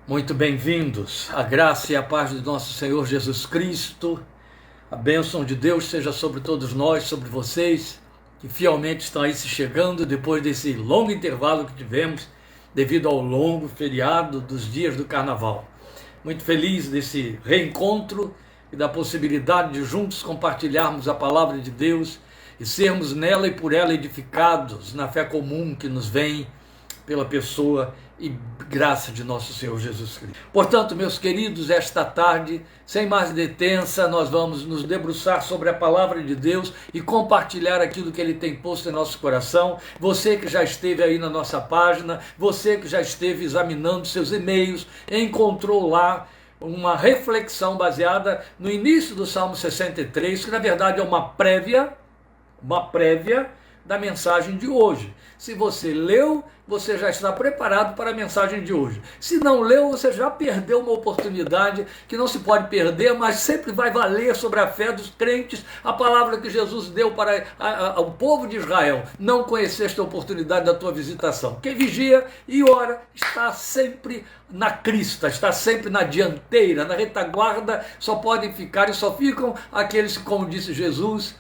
Muito bem-vindos. A graça e a paz do nosso Senhor Jesus Cristo, a bênção de Deus seja sobre todos nós, sobre vocês, que fielmente estão aí se chegando depois desse longo intervalo que tivemos, devido ao longo feriado dos dias do Carnaval. Muito feliz desse reencontro e da possibilidade de juntos compartilharmos a palavra de Deus e sermos nela e por ela edificados na fé comum que nos vem pela pessoa e graça de nosso Senhor Jesus Cristo. Portanto, meus queridos, esta tarde, sem mais detença, nós vamos nos debruçar sobre a palavra de Deus e compartilhar aquilo que Ele tem posto em nosso coração. Você que já esteve aí na nossa página, você que já esteve examinando seus e-mails, encontrou lá uma reflexão baseada no início do Salmo 63, que na verdade é uma prévia da mensagem de hoje. Se você leu, você já está preparado para a mensagem de hoje. Se não leu, você já perdeu uma oportunidade que não se pode perder, mas sempre vai valer sobre a fé dos crentes, a palavra que Jesus deu para o povo de Israel. Não conheceste a oportunidade da tua visitação. Quem vigia e ora está sempre na crista, está sempre na dianteira, na retaguarda. Só podem ficar e só ficam aqueles que, como disse Jesus,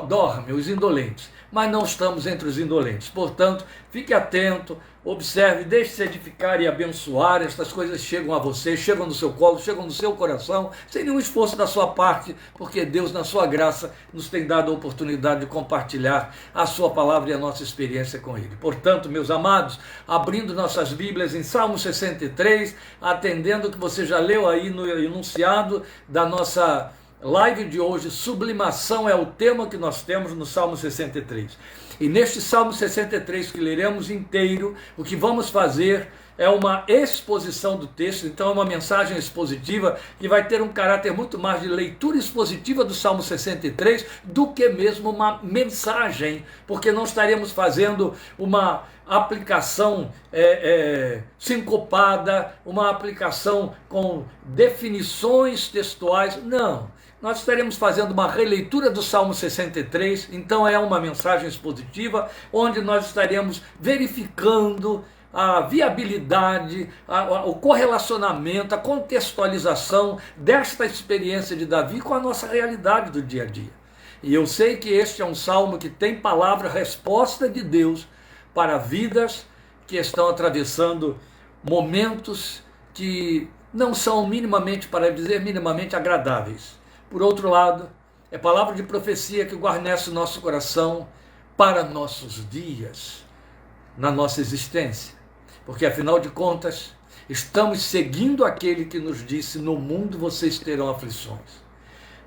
dormem, os indolentes. Mas não estamos entre os indolentes. Portanto, fique atento, observe, deixe-se edificar e abençoar. Estas coisas chegam a você, chegam no seu colo, chegam no seu coração, sem nenhum esforço da sua parte, porque Deus, na sua graça, nos tem dado a oportunidade de compartilhar a sua palavra e a nossa experiência com Ele. Portanto, meus amados, abrindo nossas Bíblias em Salmo 63, atendendo o que você já leu aí no enunciado da nossa live de hoje, sublimação é o tema que nós temos no Salmo 63. E neste Salmo 63 que leremos inteiro, o que vamos fazer é uma exposição do texto, então é uma mensagem expositiva que vai ter um caráter muito mais de leitura expositiva do Salmo 63 do que mesmo uma mensagem, porque não estaremos fazendo uma aplicação sincopada, uma aplicação com definições textuais, não. Nós estaremos fazendo uma releitura do Salmo 63, então é uma mensagem expositiva, onde nós estaremos verificando a viabilidade, o correlacionamento, a contextualização desta experiência de Davi com a nossa realidade do dia a dia. E eu sei que este é um salmo que tem palavra, resposta de Deus para vidas que estão atravessando momentos que não são minimamente, para dizer minimamente, agradáveis. Por outro lado, é palavra de profecia que guarnece o nosso coração para nossos dias, na nossa existência. Porque, afinal de contas, estamos seguindo aquele que nos disse: no mundo vocês terão aflições.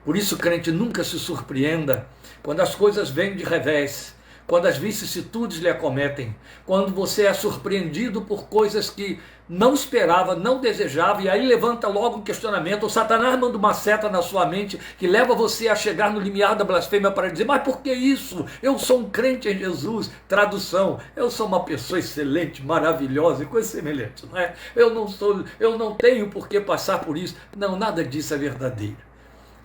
Por isso, crente, nunca se surpreenda quando as coisas vêm de revés, quando as vicissitudes lhe acometem, quando você é surpreendido por coisas que não esperava, não desejava, e aí levanta logo um questionamento. O Satanás manda uma seta na sua mente que leva você a chegar no limiar da blasfêmia para dizer: mas por que isso? Eu sou um crente em Jesus. Tradução: eu sou uma pessoa excelente, maravilhosa e coisa semelhante, não é? Eu não tenho por que passar por isso. Não, nada disso é verdadeiro.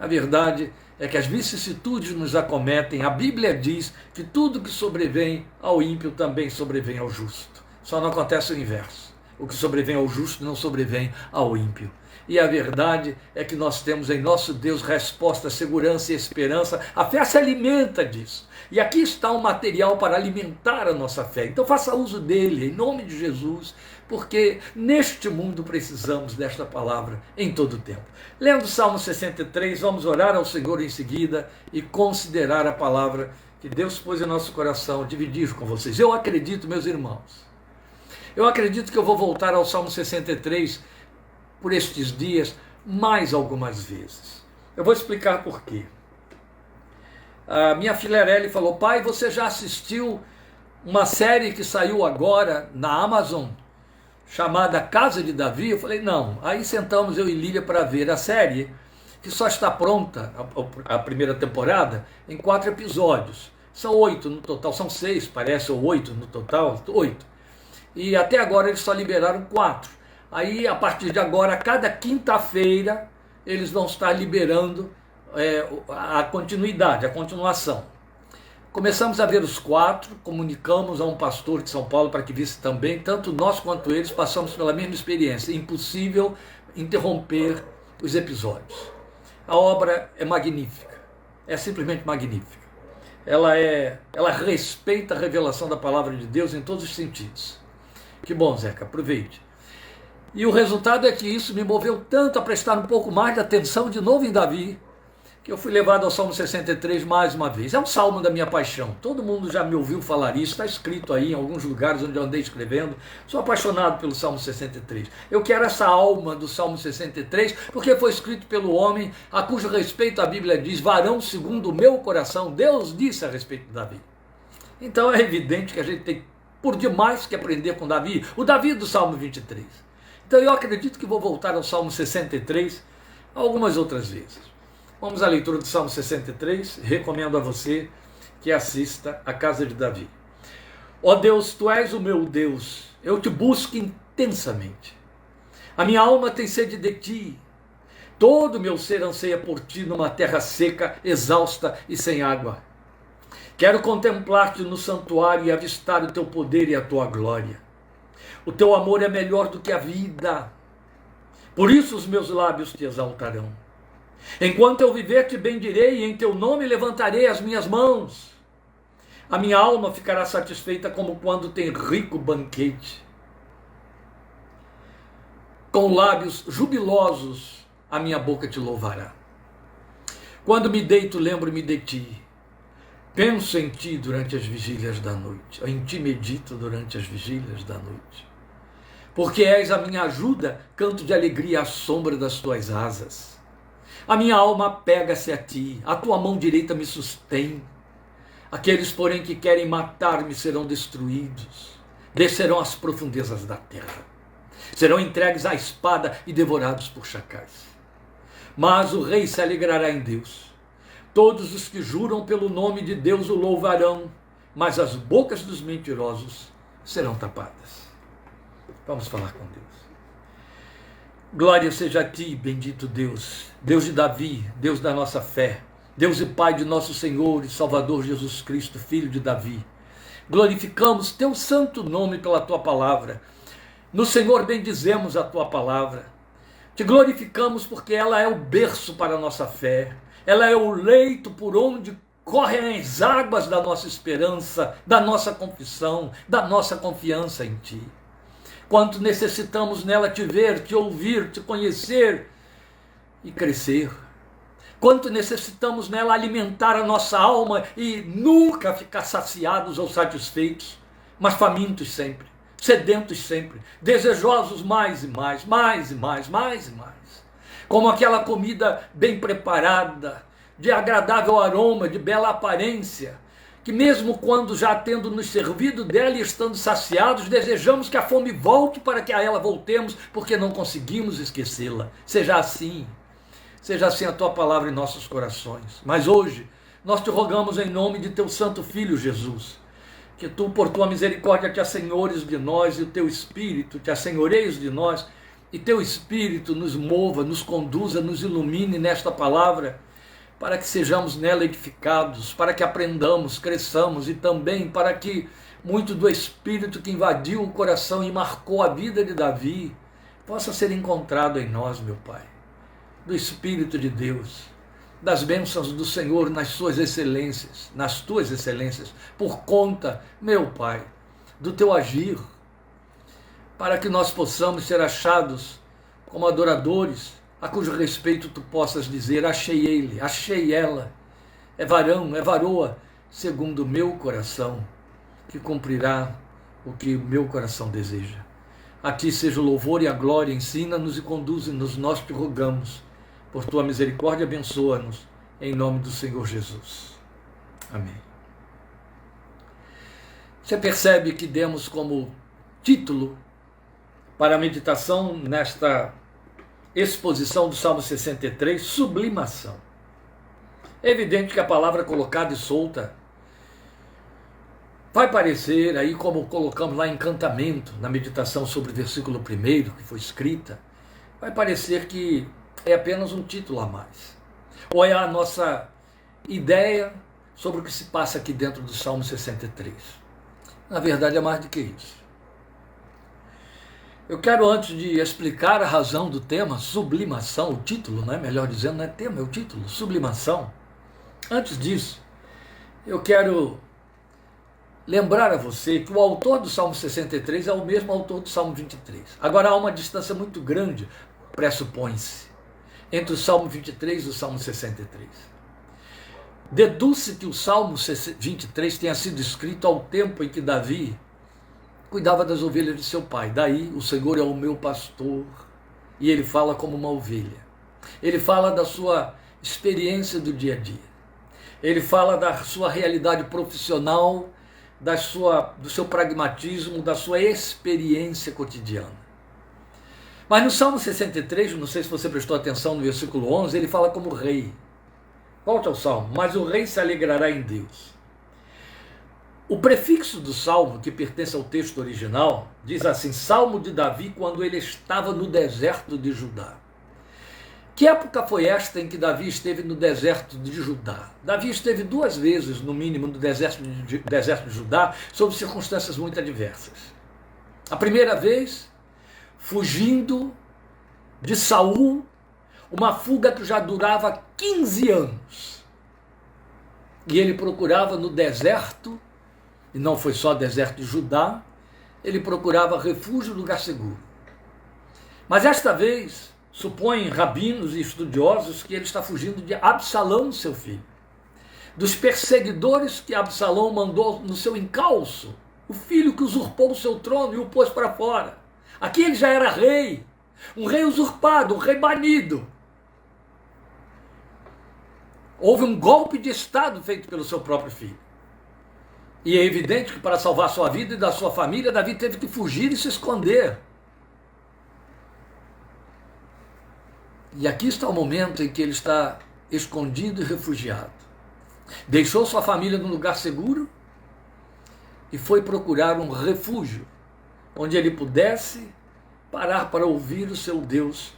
A verdade é que as vicissitudes nos acometem. A Bíblia diz que tudo que sobrevém ao ímpio também sobrevém ao justo. Só não acontece o inverso. O que sobrevém ao justo não sobrevém ao ímpio. E a verdade é que nós temos em nosso Deus resposta, segurança e esperança. A fé se alimenta disso. E aqui está um material para alimentar a nossa fé. Então faça uso dele, em nome de Jesus, porque neste mundo precisamos desta palavra em todo o tempo. Lendo o Salmo 63, vamos orar ao Senhor em seguida e considerar a palavra que Deus pôs em nosso coração, dividir com vocês. Eu acredito, meus irmãos, eu acredito que eu vou voltar ao Salmo 63 por estes dias mais algumas vezes. Eu vou explicar por quê. A minha filha Arely falou: pai, você já assistiu uma série que saiu agora na Amazon, chamada Casa de Davi? Eu falei: não. Aí sentamos eu e Lília para ver a série, que só está pronta, a primeira temporada, em 4 episódios. São 8 no total, são 6 parece, ou 8 no total, 8. E até agora eles só liberaram 4. Aí, a partir de agora, a cada quinta-feira, eles vão estar liberando a continuidade, a continuação. Começamos a ver os 4, comunicamos a um pastor de São Paulo para que visse também, tanto nós quanto eles passamos pela mesma experiência, impossível interromper os episódios. A obra é magnífica, é simplesmente magnífica. Ela respeita a revelação da palavra de Deus em todos os sentidos. Que bom, Zeca, aproveite. E o resultado é que isso me moveu tanto a prestar um pouco mais de atenção de novo em Davi, que eu fui levado ao Salmo 63 mais uma vez. É um salmo da minha paixão. Todo mundo já me ouviu falar isso, está escrito aí em alguns lugares onde eu andei escrevendo. Sou apaixonado pelo Salmo 63. Eu quero essa alma do Salmo 63, porque foi escrito pelo homem a cujo respeito a Bíblia diz, varão segundo o meu coração. Deus disse a respeito de Davi. Então é evidente que a gente tem por demais que aprender com Davi, o Davi do Salmo 23. Então eu acredito que vou voltar ao Salmo 63 algumas outras vezes. Vamos à leitura do Salmo 63, recomendo a você que assista a Casa de Davi. Ó Deus, Tu és o meu Deus, eu te busco intensamente. A minha alma tem sede de Ti, todo o meu ser anseia por Ti numa terra seca, exausta e sem água. Quero contemplar-Te no santuário e avistar o Teu poder e a Tua glória. O Teu amor é melhor do que a vida, por isso os meus lábios Te exaltarão. Enquanto eu viver, te bendirei, e em teu nome levantarei as minhas mãos. A minha alma ficará satisfeita como quando tem rico banquete. Com lábios jubilosos, a minha boca te louvará. Quando me deito, lembro-me de ti. Penso em ti durante as vigílias da noite. Em ti medito durante as vigílias da noite. Porque és a minha ajuda, canto de alegria à sombra das tuas asas. A minha alma apega-se a ti, a tua mão direita me sustém. Aqueles, porém, que querem matar-me serão destruídos, descerão às profundezas da terra. Serão entregues à espada e devorados por chacais. Mas o rei se alegrará em Deus. Todos os que juram pelo nome de Deus o louvarão, mas as bocas dos mentirosos serão tapadas. Vamos falar com Deus. Glória seja a ti, bendito Deus, Deus de Davi, Deus da nossa fé, Deus e Pai de nosso Senhor e Salvador Jesus Cristo, Filho de Davi. Glorificamos teu santo nome pela tua palavra. No Senhor bendizemos a tua palavra. Te glorificamos porque ela é o berço para a nossa fé. Ela é o leito por onde correm as águas da nossa esperança, da nossa confissão, da nossa confiança em ti. Quanto necessitamos nela te ver, te ouvir, te conhecer e crescer. Quanto necessitamos nela alimentar a nossa alma e nunca ficar saciados ou satisfeitos, mas famintos sempre, sedentos sempre, desejosos mais e mais, mais e mais, mais e mais. Como aquela comida bem preparada, de agradável aroma, de bela aparência, que mesmo quando já tendo nos servido dela e estando saciados, desejamos que a fome volte para que a ela voltemos, porque não conseguimos esquecê-la. Seja assim a tua palavra em nossos corações. Mas hoje, nós te rogamos em nome de teu santo Filho Jesus, que tu, por tua misericórdia, te assenhores de nós, e o teu Espírito te assenhoreios de nós, e teu Espírito nos mova, nos conduza, nos ilumine nesta palavra, para que sejamos nela edificados, para que aprendamos, cresçamos, e também para que muito do Espírito que invadiu o coração e marcou a vida de Davi possa ser encontrado em nós, meu Pai. Do Espírito de Deus, das bênçãos do Senhor nas suas excelências, nas tuas excelências, por conta, meu Pai, do teu agir, para que nós possamos ser achados como adoradores, a cujo respeito tu possas dizer: achei ele, achei ela, é varão, é varoa, segundo o meu coração, que cumprirá o que o meu coração deseja. A ti seja o louvor e a glória, ensina-nos e conduze-nos, nós te rogamos. Por tua misericórdia, abençoa-nos, em nome do Senhor Jesus. Amém. Você percebe que demos como título para a meditação nesta exposição do Salmo 63, sublimação. É evidente que a palavra colocada e solta vai parecer, aí como colocamos lá encantamento, na meditação sobre o versículo 1 que foi escrita, vai parecer que é apenas um título a mais. Ou é a nossa ideia sobre o que se passa aqui dentro do Salmo 63. Na verdade, é mais do que isso. Eu quero, antes de explicar a razão do tema, sublimação, o título, né? Melhor dizendo, não é tema, é o título, sublimação. Antes disso, eu quero lembrar a você que o autor do Salmo 63 é o mesmo autor do Salmo 23. Agora, há uma distância muito grande, pressupõe-se, entre o Salmo 23 e o Salmo 63. Deduz-se que o Salmo 23 tenha sido escrito ao tempo em que Davi cuidava das ovelhas de seu pai. Daí, o Senhor é o meu pastor, e ele fala como uma ovelha. Ele fala da sua experiência do dia a dia. Ele fala da sua realidade profissional, do seu pragmatismo, da sua experiência cotidiana. Mas no Salmo 63, não sei se você prestou atenção no versículo 11, ele fala como rei. Volte ao Salmo. Mas o rei se alegrará em Deus. O prefixo do Salmo, que pertence ao texto original, diz assim: Salmo de Davi quando ele estava no deserto de Judá. Que época foi esta em que Davi esteve no deserto de Judá? Davi esteve 2 vezes, no mínimo, no deserto de Judá, sob circunstâncias muito adversas. A primeira vez, fugindo de Saul, uma fuga que já durava 15 anos. E ele procurava no deserto, e não foi só deserto de Judá, ele procurava refúgio, lugar seguro. Mas esta vez, supõem rabinos e estudiosos que ele está fugindo de Absalão, seu filho, dos perseguidores que Absalão mandou no seu encalço, o filho que usurpou o seu trono e o pôs para fora. Aqui ele já era rei, um rei usurpado, um rei banido. Houve um golpe de Estado feito pelo seu próprio filho. E é evidente que para salvar sua vida e da sua família, Davi teve que fugir e se esconder. E aqui está o momento em que ele está escondido e refugiado. Deixou sua família num lugar seguro e foi procurar um refúgio, onde ele pudesse parar para ouvir o seu Deus,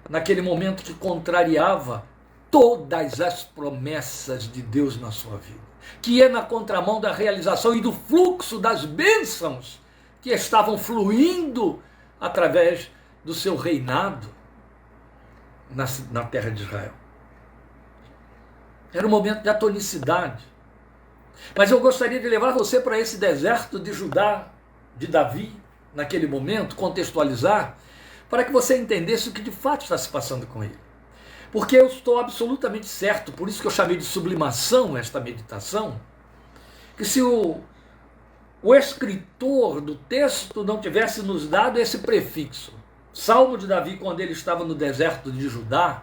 naquele momento que contrariava todas as promessas de Deus na sua vida, que é na contramão da realização e do fluxo das bênçãos que estavam fluindo através do seu reinado na terra de Israel. Era um momento de atonicidade. Mas eu gostaria de levar você para esse deserto de Judá, de Davi, naquele momento, contextualizar, para que você entendesse o que de fato está se passando com ele. Porque eu estou absolutamente certo, por isso que eu chamei de sublimação esta meditação, que se o escritor do texto não tivesse nos dado esse prefixo, Salmo de Davi quando ele estava no deserto de Judá,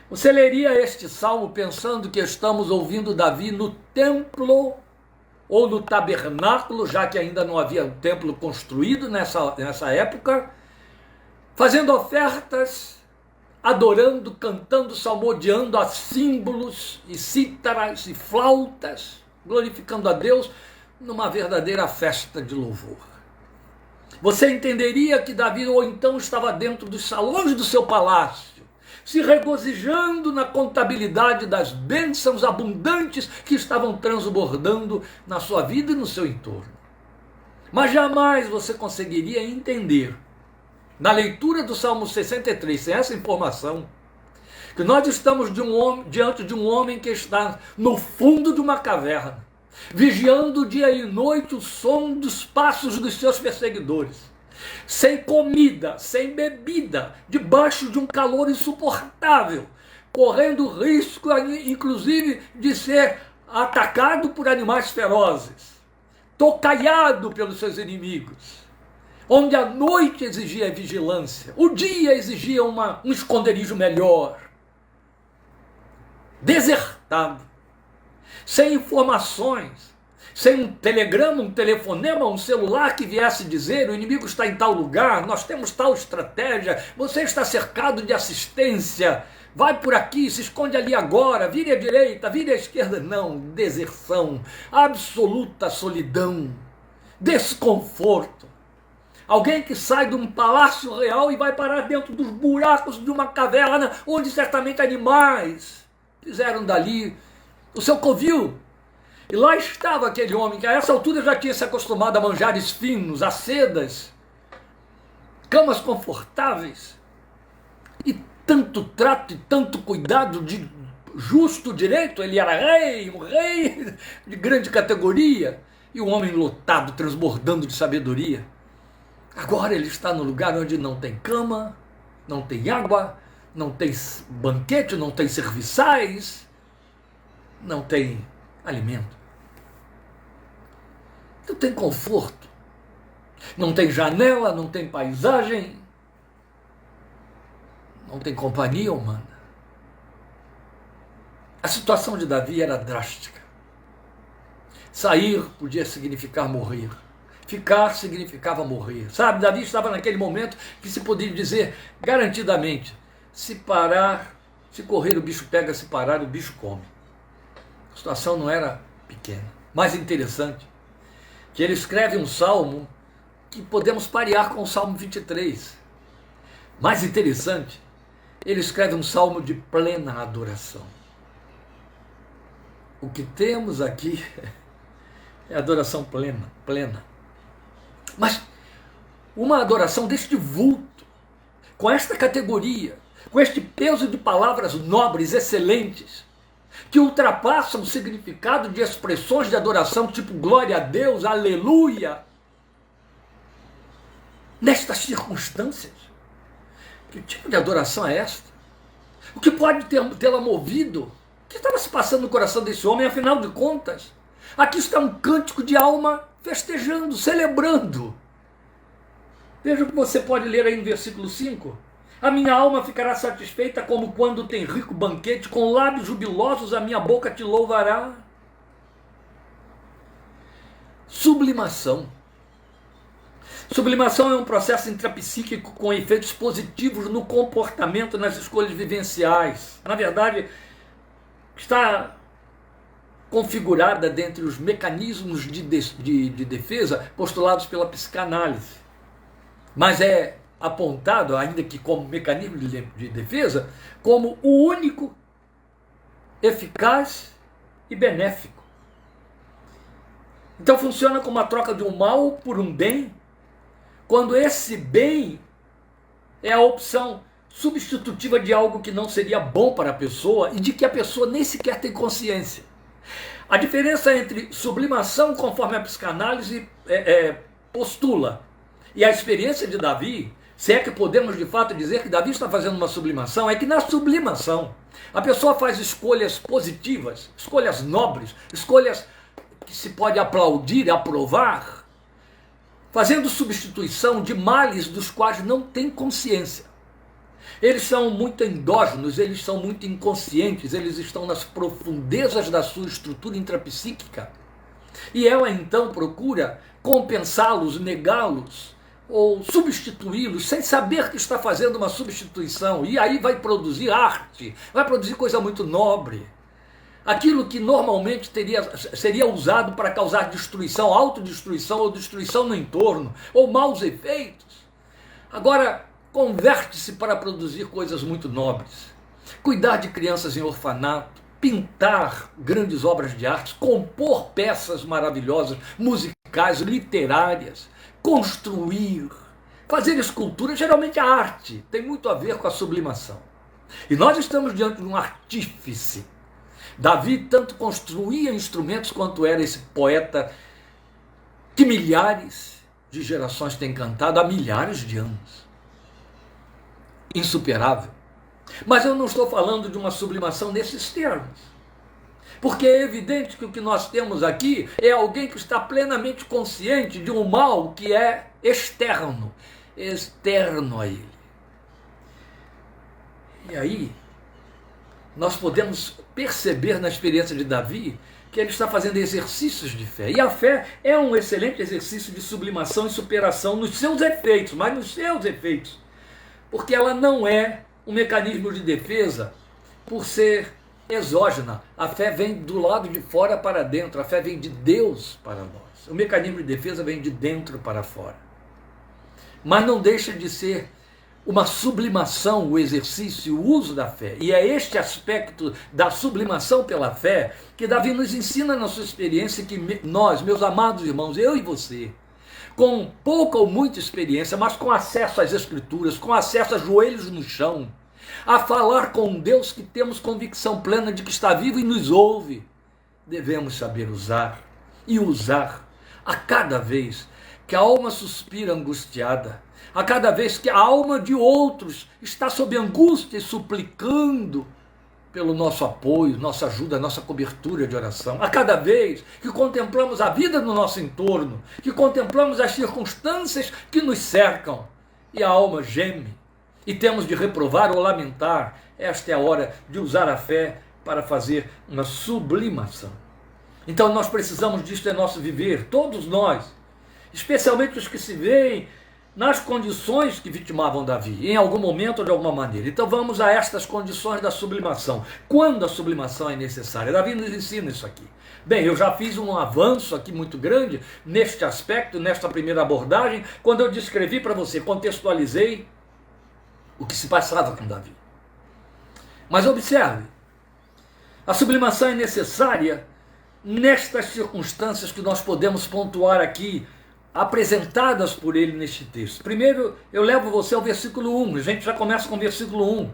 você leria este salmo pensando que estamos ouvindo Davi no templo ou no tabernáculo, já que ainda não havia um templo construído nessa época, fazendo ofertas, adorando, cantando, salmodiando a símbolos e cítaras e flautas, glorificando a Deus numa verdadeira festa de louvor. Você entenderia que Davi ou então estava dentro dos salões do seu palácio, se regozijando na contabilidade das bênçãos abundantes que estavam transbordando na sua vida e no seu entorno. Mas jamais você conseguiria entender, na leitura do Salmo 63, sem essa informação, que nós estamos diante de um homem que está no fundo de uma caverna, vigiando dia e noite o som dos passos dos seus perseguidores, sem comida, sem bebida, debaixo de um calor insuportável, correndo risco, inclusive, de ser atacado por animais ferozes, tocaiado pelos seus inimigos, onde a noite exigia vigilância, o dia exigia um esconderijo melhor, desertado, sem informações, sem um telegrama, um telefonema, um celular que viesse dizer: o inimigo está em tal lugar, nós temos tal estratégia, você está cercado de assistência, vai por aqui, se esconde ali agora, vire à direita, vire à esquerda. Não, deserção, absoluta solidão, desconforto. Alguém que sai de um palácio real e vai parar dentro dos buracos de uma caverna, onde certamente animais fizeram dali o seu covil, E lá estava aquele homem que a essa altura já tinha se acostumado a manjares finos, a sedas, camas confortáveis, e tanto trato e tanto cuidado de justo direito. Ele era rei, um rei de grande categoria, e um homem lotado, transbordando de sabedoria. Agora ele está no lugar onde não tem cama, não tem água, não tem banquete, não tem serviçais, não tem alimento. Não tem conforto, não tem janela, não tem paisagem, não tem companhia humana. A situação de Davi era drástica. Sair podia significar morrer. Ficar significava morrer. Sabe, Davi estava naquele momento que se podia dizer garantidamente: se parar, se correr o bicho pega, se parar o bicho come. A situação não era pequena. Mais interessante, que ele escreve um salmo que podemos parear com o Salmo 23. Mais interessante, ele escreve um salmo de plena adoração. O que temos aqui é adoração plena. Mas uma adoração deste vulto, com esta categoria, com este peso de palavras nobres, excelentes, que ultrapassam o significado de expressões de adoração tipo glória a Deus, aleluia. Nestas circunstâncias, que tipo de adoração é esta? O que pode tê-la movido? O que estava se passando no coração desse homem? Afinal de contas, aqui está um cântico de alma festejando, celebrando. Veja o que você pode ler aí no versículo 5. A minha alma ficará satisfeita como quando tem rico banquete, com lábios jubilosos a minha boca te louvará. Sublimação. Sublimação é um processo intrapsíquico com efeitos positivos no comportamento, nas escolhas vivenciais. Na verdade, está configurada dentre os mecanismos de defesa postulados pela psicanálise. Mas é apontado, ainda que como mecanismo de defesa, como o único eficaz e benéfico. Então funciona como a troca de um mal por um bem, quando esse bem é a opção substitutiva de algo que não seria bom para a pessoa e de que a pessoa nem sequer tem consciência. A diferença entre sublimação, conforme a psicanálise postula, e a experiência de Davi, se é que podemos de fato dizer que Davi está fazendo uma sublimação, é que na sublimação a pessoa faz escolhas positivas, escolhas nobres, escolhas que se pode aplaudir, aprovar, fazendo substituição de males dos quais não tem consciência. Eles são muito endógenos, eles são muito inconscientes, eles estão nas profundezas da sua estrutura intrapsíquica. E ela então procura compensá-los, negá-los, ou substituí-los, sem saber que está fazendo uma substituição. E aí vai produzir arte, vai produzir coisa muito nobre. Aquilo que normalmente seria usado para causar destruição, autodestruição ou destruição no entorno, ou maus efeitos, agora converte-se para produzir coisas muito nobres. Cuidar de crianças em orfanato, pintar grandes obras de arte, compor peças maravilhosas, musicais, literárias, construir, fazer escultura. Geralmente a arte tem muito a ver com a sublimação. E nós estamos diante de um artífice. Davi tanto construía instrumentos quanto era esse poeta que milhares de gerações têm cantado há milhares de anos. Insuperável. Mas eu não estou falando de uma sublimação nesses termos. Porque é evidente que o que nós temos aqui é alguém que está plenamente consciente de um mal que é externo a ele. E aí, nós podemos perceber na experiência de Davi que ele está fazendo exercícios de fé. E a fé é um excelente exercício de sublimação e superação nos seus efeitos, mas nos seus efeitos. Porque ela não é um mecanismo de defesa por ser exógena. A fé vem do lado de fora para dentro, a fé vem de Deus para nós. O mecanismo de defesa vem de dentro para fora. Mas não deixa de ser uma sublimação, o exercício, o uso da fé. E é este aspecto da sublimação pela fé que Davi nos ensina na sua experiência, que nós, meus amados irmãos, eu e você, com pouca ou muita experiência, mas com acesso às Escrituras, com acesso a joelhos no chão, a falar com um Deus que temos convicção plena de que está vivo e nos ouve, devemos saber usar e usar a cada vez que a alma suspira angustiada, a cada vez que a alma de outros está sob angústia e suplicando pelo nosso apoio, nossa ajuda, nossa cobertura de oração, a cada vez que contemplamos a vida no nosso entorno, que contemplamos as circunstâncias que nos cercam e a alma geme e temos de reprovar ou lamentar, esta é a hora de usar a fé para fazer uma sublimação. Então nós precisamos disto em nosso viver, todos nós, especialmente os que se veem nas condições que vitimavam Davi, em algum momento ou de alguma maneira. Então vamos a estas condições da sublimação. Quando a sublimação é necessária? Davi nos ensina isso aqui. Bem, eu já fiz um avanço aqui muito grande neste aspecto, nesta primeira abordagem, quando eu descrevi para você, contextualizei o que se passava com Davi. Mas observe, a sublimação é necessária nestas circunstâncias que nós podemos pontuar aqui, apresentadas por ele neste texto. Primeiro, eu levo você ao versículo 1, a gente já começa com o versículo 1.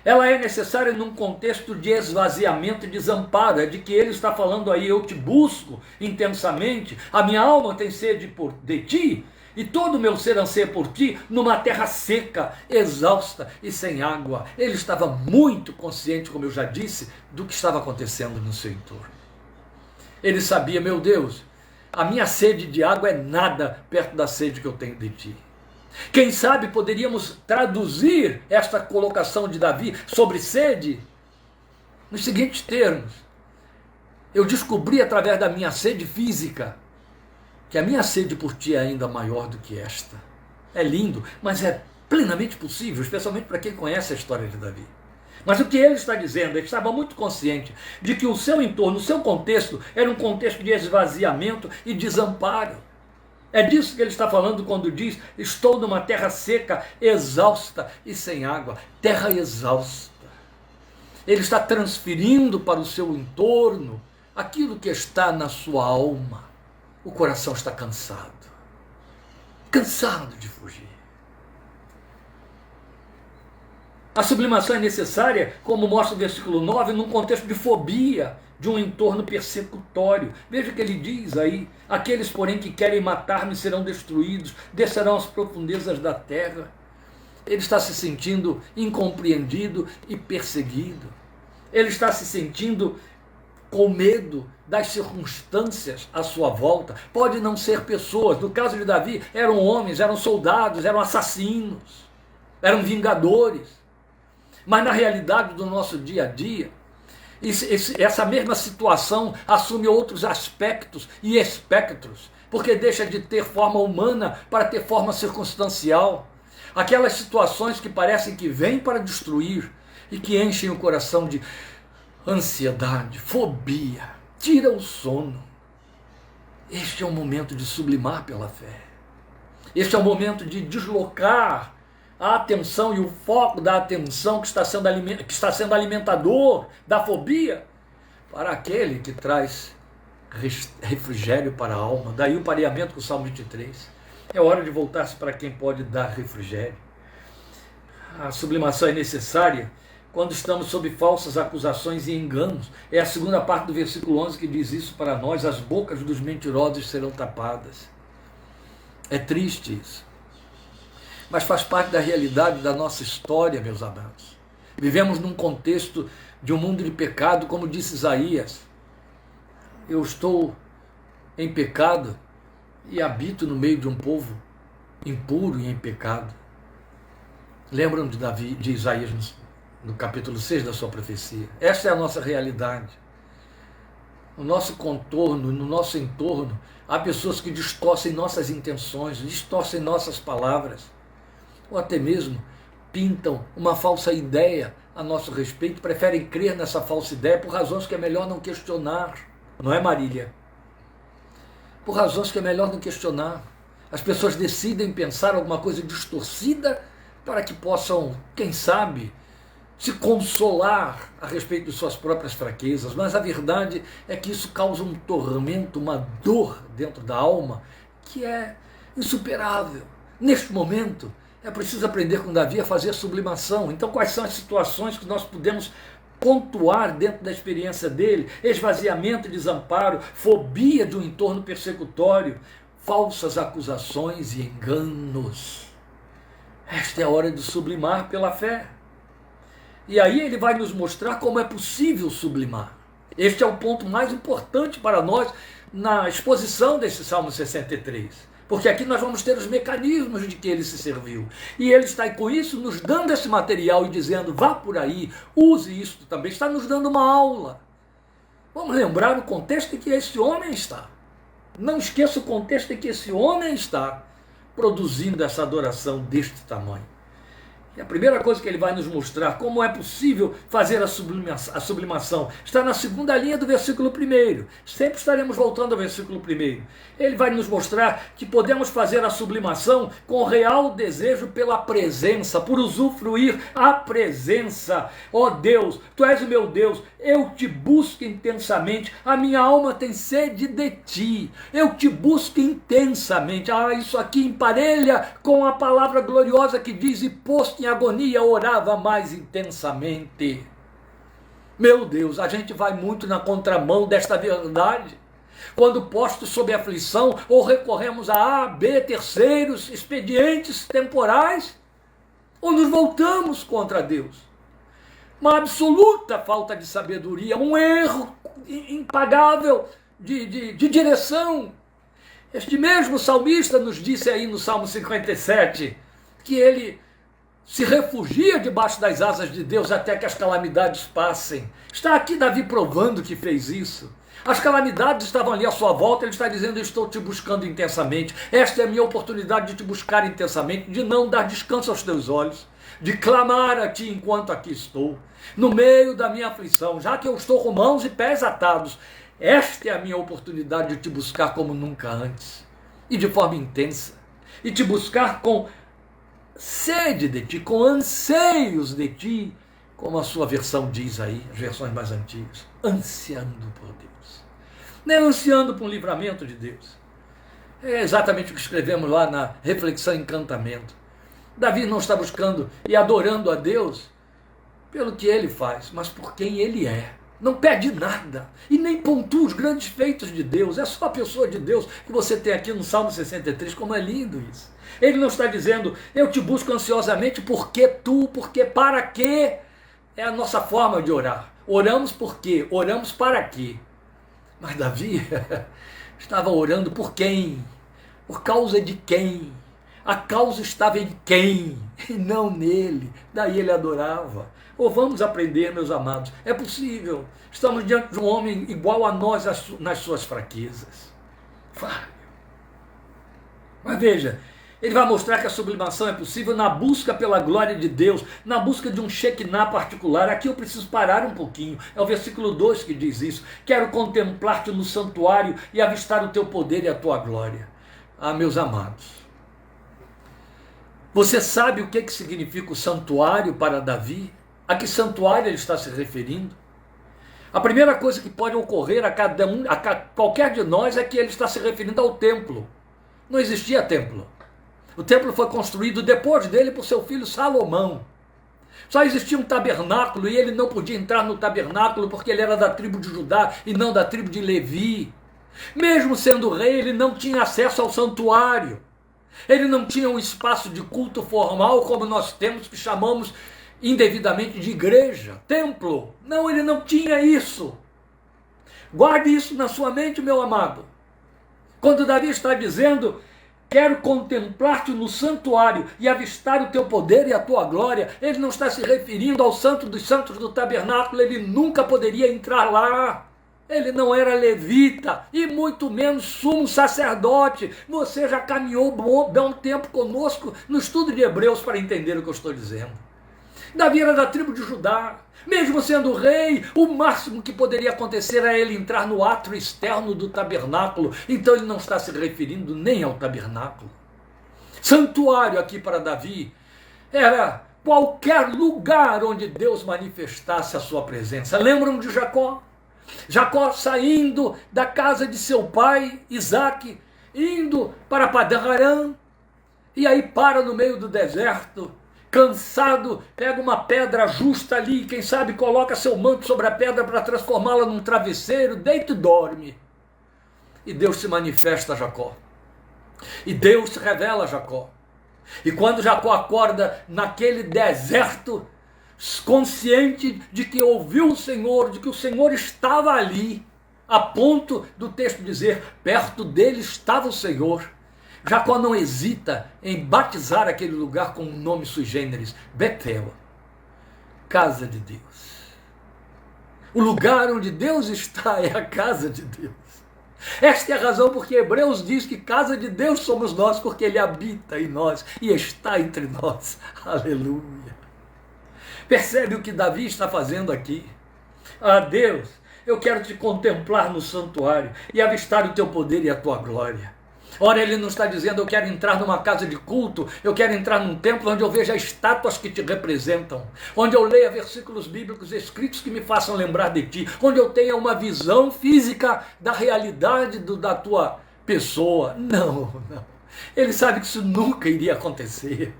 Ela é necessária num contexto de esvaziamento e desamparo, é de que ele está falando aí, eu te busco intensamente, a minha alma tem sede de ti, e todo o meu ser anseia por ti, numa terra seca, exausta e sem água. Ele estava muito consciente, como eu já disse, do que estava acontecendo no seu entorno. Ele sabia, meu Deus, a minha sede de água é nada perto da sede que eu tenho de ti. Quem sabe poderíamos traduzir esta colocação de Davi sobre sede nos seguintes termos: eu descobri através da minha sede física que a minha sede por ti é ainda maior do que esta. É lindo, mas é plenamente possível, especialmente para quem conhece a história de Davi. Mas o que ele está dizendo, ele estava muito consciente de que o seu entorno, o seu contexto, era um contexto de esvaziamento e desamparo. É disso que ele está falando quando diz, estou numa terra seca, exausta e sem água. Terra exausta. Ele está transferindo para o seu entorno aquilo que está na sua alma. O coração está cansado. Cansado de fugir. A sublimação é necessária, como mostra o versículo 9, num contexto de fobia, de um entorno persecutório. Veja o que ele diz aí: aqueles, porém, que querem matar-me serão destruídos, descerão às profundezas da terra. Ele está se sentindo incompreendido e perseguido. Ele está se sentindo com medo das circunstâncias à sua volta. Pode não ser pessoas, no caso de Davi, eram homens, eram soldados, eram assassinos, eram vingadores. Mas na realidade do nosso dia a dia, essa mesma situação assume outros aspectos e espectros, porque deixa de ter forma humana para ter forma circunstancial. Aquelas situações que parecem que vêm para destruir e que enchem o coração de ansiedade, fobia, tira o sono. Este é o momento de sublimar pela fé. Este é o momento de deslocar a atenção e o foco da atenção que está sendo alimentador da fobia para aquele que traz refrigério para a alma. Daí o pareamento com o Salmo 23. É hora de voltar-se para quem pode dar refrigério. A sublimação é necessária quando estamos sob falsas acusações e enganos. É a segunda parte do versículo 11 que diz isso para nós: as bocas dos mentirosos serão tapadas. É triste isso, mas faz parte da realidade da nossa história, meus amados. Vivemos num contexto de um mundo de pecado, como disse Isaías: eu estou em pecado e habito no meio de um povo impuro e em pecado. Lembram de Isaías no capítulo 6 da sua profecia? Esta é a nossa realidade. No nosso contorno, no nosso entorno, há pessoas que distorcem nossas intenções, distorcem nossas palavras, ou até mesmo pintam uma falsa ideia a nosso respeito, preferem crer nessa falsa ideia por razões que é melhor não questionar. Não é, Marília? Por razões que é melhor não questionar. As pessoas decidem pensar alguma coisa distorcida para que possam, quem sabe, se consolar a respeito de suas próprias fraquezas, mas a verdade é que isso causa um tormento, uma dor dentro da alma que é insuperável. Neste momento, é preciso aprender com Davi a fazer a sublimação. Então, quais são as situações que nós podemos pontuar dentro da experiência dele? Esvaziamento e desamparo, fobia de um entorno persecutório, falsas acusações e enganos. Esta é a hora de sublimar pela fé. E aí ele vai nos mostrar como é possível sublimar. Este é o ponto mais importante para nós na exposição desse Salmo 63. Porque aqui nós vamos ter os mecanismos de que ele se serviu. E ele está com isso nos dando esse material e dizendo, vá por aí, use isso também. Está nos dando uma aula. Vamos lembrar o contexto em que esse homem está. Não esqueça o contexto em que esse homem está produzindo essa adoração deste tamanho. E a primeira coisa que ele vai nos mostrar como é possível fazer a sublimação está na segunda linha do versículo 1. Sempre estaremos voltando ao versículo 1. Ele vai nos mostrar que podemos fazer a sublimação com real desejo pela presença, por usufruir a presença. Ó Deus, Tu és o meu Deus, eu te busco intensamente, a minha alma tem sede de Ti, eu te busco intensamente. Isso aqui emparelha com a palavra gloriosa que diz, e posto em agonia orava mais intensamente. Meu Deus, a gente vai muito na contramão desta verdade. Quando postos sob aflição, ou recorremos a A, B, terceiros, expedientes temporais, ou nos voltamos contra Deus. Uma absoluta falta de sabedoria, um erro impagável de direção. Este mesmo salmista nos disse aí no Salmo 57, que ele se refugia debaixo das asas de Deus até que as calamidades passem. Está aqui Davi provando que fez isso. As calamidades estavam ali à sua volta, ele está dizendo, eu estou te buscando intensamente. Esta é a minha oportunidade de te buscar intensamente, de não dar descanso aos teus olhos, de clamar a ti enquanto aqui estou, no meio da minha aflição, já que eu estou com mãos e pés atados. Esta é a minha oportunidade de te buscar como nunca antes, e de forma intensa, e te buscar com sede de ti, com anseios de ti, como a sua versão diz aí, as versões mais antigas, ansiando por Deus. Não é ansiando por um livramento de Deus. É exatamente o que escrevemos lá na reflexão encantamento. Davi não está buscando e adorando a Deus pelo que ele faz, mas por quem ele é. Não pede nada e nem pontua os grandes feitos de Deus. É só a pessoa de Deus que você tem aqui no Salmo 63, como é lindo isso. Ele não está dizendo, eu te busco ansiosamente porque tu, porque para quê. É a nossa forma de orar. Oramos por quê? Oramos para quê? Mas Davi estava orando por quem? Por causa de quem? A causa estava em quem? E não nele. Daí ele adorava. Ou vamos aprender, meus amados, é possível. Estamos diante de um homem igual a nós nas suas fraquezas. Fábio. Mas veja, ele vai mostrar que a sublimação é possível na busca pela glória de Deus, na busca de um Shekinah particular. Aqui eu preciso parar um pouquinho. É o versículo 2 que diz isso. Quero contemplar-te no santuário e avistar o teu poder e a tua glória. Ah, meus amados, você sabe o que significa o santuário para Davi? A que santuário ele está se referindo? A primeira coisa que pode ocorrer a qualquer de nós é que ele está se referindo ao templo. Não existia templo. O templo foi construído depois dele por seu filho Salomão. Só existia um tabernáculo e ele não podia entrar no tabernáculo porque ele era da tribo de Judá e não da tribo de Levi. Mesmo sendo rei, ele não tinha acesso ao santuário. Ele não tinha um espaço de culto formal como nós temos, que chamamos indevidamente de igreja, templo. Não, ele não tinha isso. Guarde isso na sua mente, meu amado. Quando Davi está dizendo, quero contemplar-te no santuário e avistar o teu poder e a tua glória, ele não está se referindo ao santo dos santos do tabernáculo, ele nunca poderia entrar lá. Ele não era levita e muito menos sumo sacerdote. Você já caminhou bom tempo conosco no estudo de Hebreus para entender o que eu estou dizendo. Davi era da tribo de Judá. Mesmo sendo rei, o máximo que poderia acontecer era ele entrar no átrio externo do tabernáculo. Então ele não está se referindo nem ao tabernáculo. Santuário aqui para Davi era qualquer lugar onde Deus manifestasse a sua presença. Lembram de Jacó? Jacó saindo da casa de seu pai, Isaque, indo para Padã-Arã, e aí para no meio do deserto, cansado, pega uma pedra justa ali, quem sabe coloca seu manto sobre a pedra para transformá-la num travesseiro, deita e dorme. E Deus se manifesta a Jacó. E Deus se revela a Jacó. E quando Jacó acorda naquele deserto, consciente de que ouviu o Senhor, de que o Senhor estava ali, a ponto do texto dizer, perto dele estava o Senhor, Jacó não hesita em batizar aquele lugar com um nome sui generis, Betel, casa de Deus. O lugar onde Deus está é a casa de Deus. Esta é a razão porque Hebreus diz que casa de Deus somos nós, porque Ele habita em nós e está entre nós. Aleluia. Percebe o que Davi está fazendo aqui? Ah, Deus, eu quero te contemplar no santuário e avistar o teu poder e a tua glória. Ora, ele não está dizendo, eu quero entrar numa casa de culto, eu quero entrar num templo onde eu veja estátuas que te representam, onde eu leia versículos bíblicos escritos que me façam lembrar de ti, onde eu tenha uma visão física da realidade da tua pessoa. Não. Ele sabe que isso nunca iria acontecer.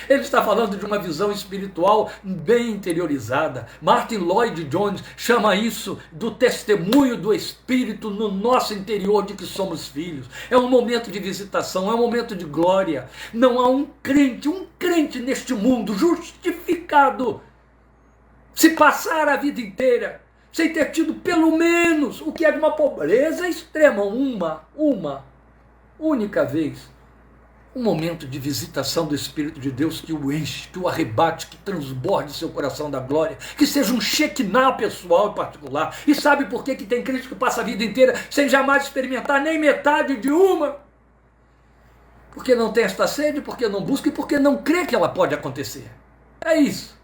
Ele está falando de uma visão espiritual bem interiorizada. Martin Lloyd Jones chama isso do testemunho do Espírito no nosso interior de que somos filhos. É um momento de visitação, é um momento de glória. Não há um crente neste mundo justificado se passar a vida inteira sem ter tido pelo menos o que é de uma pobreza extrema, uma única vez. Um momento de visitação do Espírito de Deus que o enche, que o arrebate, que transborde seu coração da glória, que seja um Shekinah pessoal e particular. E sabe por que tem crente que passa a vida inteira sem jamais experimentar nem metade de uma? Porque não tem esta sede, porque não busca e porque não crê que ela pode acontecer. É isso.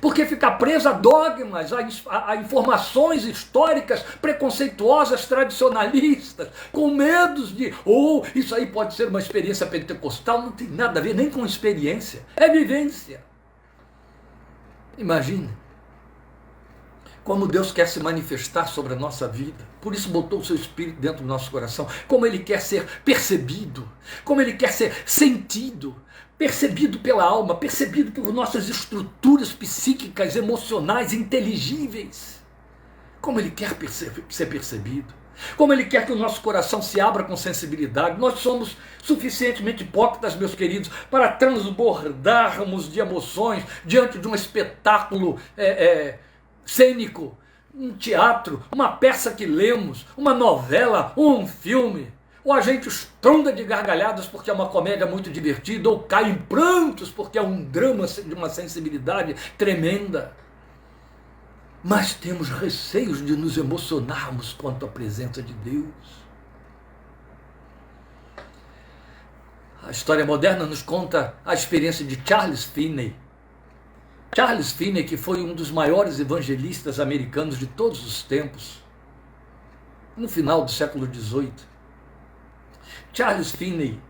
Porque fica preso a dogmas, a informações históricas preconceituosas, tradicionalistas, com medos de, isso aí pode ser uma experiência pentecostal. Não tem nada a ver nem com experiência, é vivência. Imagine como Deus quer se manifestar sobre a nossa vida. Por isso botou o seu Espírito dentro do nosso coração. Como Ele quer ser percebido, como Ele quer ser sentido, percebido pela alma, percebido por nossas estruturas psíquicas, emocionais, inteligíveis. Como Ele quer ser percebido. Como Ele quer que o nosso coração se abra com sensibilidade. Nós somos suficientemente hipócritas, meus queridos, para transbordarmos de emoções diante de um espetáculo cênico, um teatro, uma peça que lemos, uma novela ou um filme. Ou a gente estronda de gargalhadas porque é uma comédia muito divertida, ou cai em prantos porque é um drama de uma sensibilidade tremenda. Mas temos receios de nos emocionarmos quanto à presença de Deus. A história moderna nos conta a experiência de Charles Finney. Charles Finney, que foi um dos maiores evangelistas americanos de todos os tempos, no final do século XVIII. Charles Finney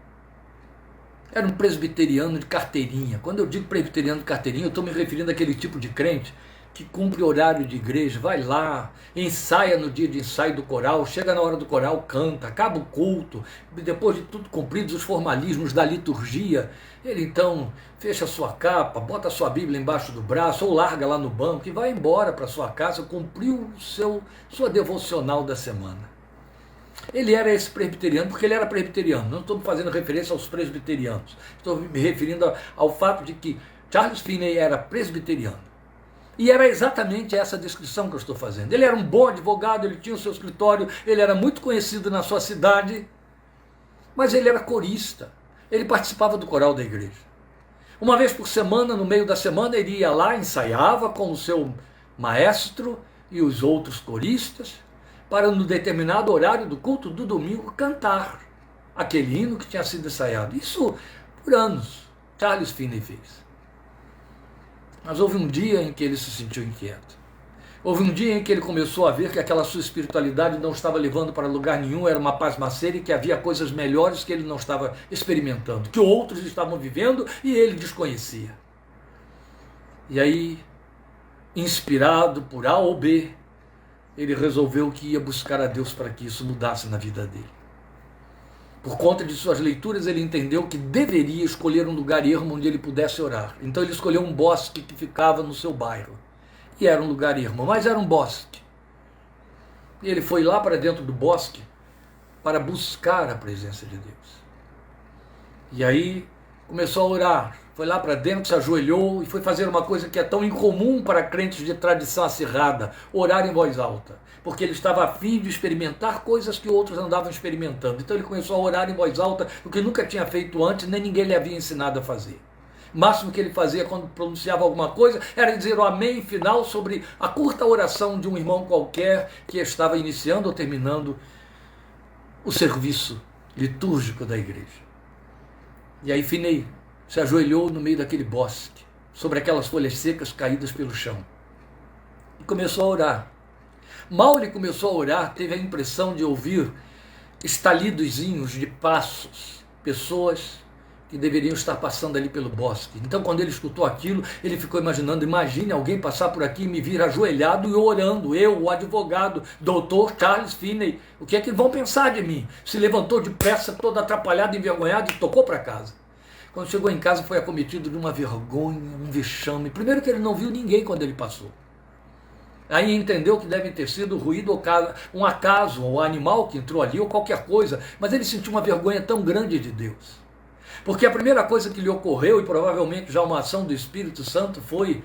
era um presbiteriano de carteirinha. Quando eu digo presbiteriano de carteirinha, eu estou me referindo àquele tipo de crente que cumpre horário de igreja, vai lá, ensaia no dia de ensaio do coral, chega na hora do coral, canta, acaba o culto, depois de tudo cumpridos os formalismos da liturgia, ele então fecha a sua capa, bota a sua Bíblia embaixo do braço ou larga lá no banco e vai embora para sua casa, cumpriu sua devocional da semana. Ele era esse presbiteriano porque ele era presbiteriano. Não estou fazendo referência aos presbiterianos. Estou me referindo ao fato de que Charles Finney era presbiteriano. E era exatamente essa descrição que eu estou fazendo. Ele era um bom advogado, ele tinha o seu escritório, ele era muito conhecido na sua cidade, mas ele era corista. Ele participava do coral da igreja. Uma vez por semana, no meio da semana, ele ia lá, ensaiava com o seu maestro e os outros coristas, para no determinado horário do culto do domingo cantar aquele hino que tinha sido ensaiado. Isso por anos Charles Finney fez. Mas houve um dia em que ele se sentiu inquieto. Houve um dia em que ele começou a ver que aquela sua espiritualidade não estava levando para lugar nenhum, era uma pasmaceira e que havia coisas melhores que ele não estava experimentando, que outros estavam vivendo e ele desconhecia. E aí, inspirado por A ou B, ele resolveu que ia buscar a Deus para que isso mudasse na vida dele. Por conta de suas leituras, ele entendeu que deveria escolher um lugar ermo onde ele pudesse orar. Então ele escolheu um bosque que ficava no seu bairro. E era um lugar ermo, mas era um bosque. E ele foi lá para dentro do bosque para buscar a presença de Deus. E aí começou a orar. Foi lá para dentro, se ajoelhou e foi fazer uma coisa que é tão incomum para crentes de tradição acirrada, orar em voz alta. Porque ele estava a fim de experimentar coisas que outros andavam experimentando. Então ele começou a orar em voz alta, o que nunca tinha feito antes, nem ninguém lhe havia ensinado a fazer. O máximo que ele fazia quando pronunciava alguma coisa era dizer o amém final sobre a curta oração de um irmão qualquer que estava iniciando ou terminando o serviço litúrgico da igreja. E aí Finney se ajoelhou no meio daquele bosque, sobre aquelas folhas secas caídas pelo chão, e começou a orar. Mal ele começou a orar, teve a impressão de ouvir estalidozinhos de passos, pessoas que deveriam estar passando ali pelo bosque. Então, quando ele escutou aquilo, ele ficou imaginando, imagine alguém passar por aqui e me vir ajoelhado e orando, eu, o advogado, doutor Charles Finney, o que é que vão pensar de mim? Se levantou depressa, todo atrapalhado, envergonhado e tocou para casa. Quando chegou em casa, foi acometido de uma vergonha, um vexame. Primeiro que ele não viu ninguém quando ele passou. Aí entendeu que deve ter sido ruído um acaso, ou um animal que entrou ali, ou qualquer coisa. Mas ele sentiu uma vergonha tão grande de Deus. Porque a primeira coisa que lhe ocorreu, e provavelmente já uma ação do Espírito Santo, foi: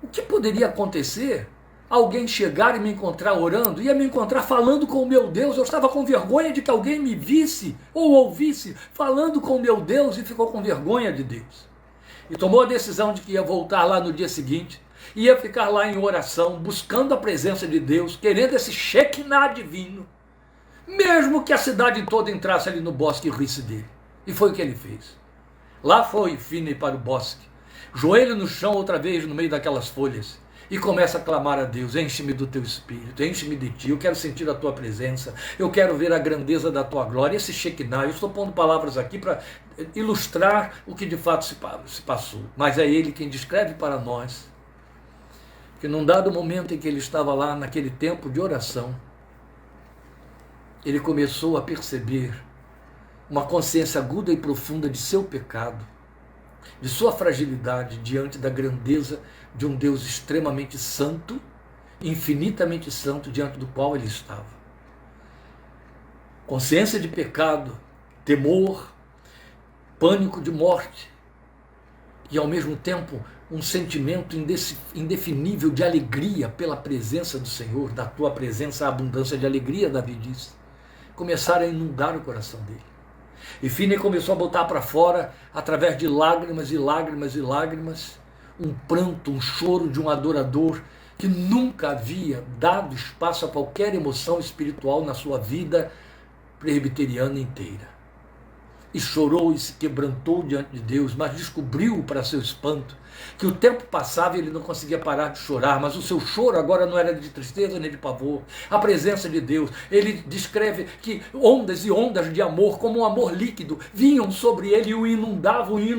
o que poderia acontecer? Alguém chegar e me encontrar orando, ia me encontrar falando com o meu Deus. Eu estava com vergonha de que alguém me visse ou ouvisse falando com o meu Deus e ficou com vergonha de Deus. E tomou a decisão de que ia voltar lá no dia seguinte, ia ficar lá em oração, buscando a presença de Deus, querendo esse Shekinah divino, mesmo que a cidade toda entrasse ali no bosque e risse dele. E foi o que ele fez. Lá foi Finney para o bosque, joelho no chão outra vez no meio daquelas folhas, e começa a clamar a Deus: enche-me do teu espírito, enche-me de ti, eu quero sentir a tua presença, eu quero ver a grandeza da tua glória, esse Shekinah. Eu estou pondo palavras aqui para ilustrar o que de fato se passou, mas é ele quem descreve para nós que num dado momento em que ele estava lá naquele tempo de oração, ele começou a perceber uma consciência aguda e profunda de seu pecado, de sua fragilidade diante da grandeza de um Deus extremamente santo, infinitamente santo, diante do qual ele estava. Consciência de pecado, temor, pânico de morte e ao mesmo tempo um sentimento indefinível de alegria pela presença do Senhor, da tua presença, a abundância de alegria, Davi diz, começaram a inundar o coração dele. E Finney começou a botar para fora, através de lágrimas e lágrimas e lágrimas, um pranto, um choro de um adorador que nunca havia dado espaço a qualquer emoção espiritual na sua vida presbiteriana inteira. E chorou e se quebrantou diante de Deus, mas descobriu, para seu espanto, que o tempo passava e ele não conseguia parar de chorar, mas o seu choro agora não era de tristeza nem de pavor. A presença de Deus, ele descreve que ondas e ondas de amor, como um amor líquido, vinham sobre ele e o inundavam, e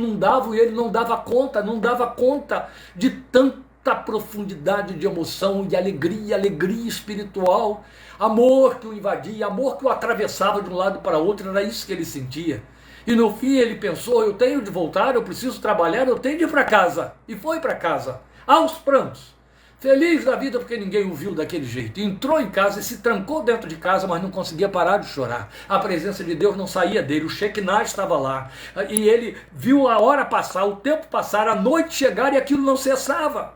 ele não dava conta de tanta profundidade de emoção e alegria espiritual, amor que o invadia, amor que o atravessava de um lado para outro, era isso que ele sentia. E no fim ele pensou: eu tenho de voltar, eu preciso trabalhar, eu tenho de ir para casa. E foi para casa, aos prantos, feliz da vida porque ninguém o viu daquele jeito. Entrou em casa e se trancou dentro de casa, mas não conseguia parar de chorar. A presença de Deus não saía dele, o Shekinah estava lá. E ele viu a hora passar, o tempo passar, a noite chegar e aquilo não cessava.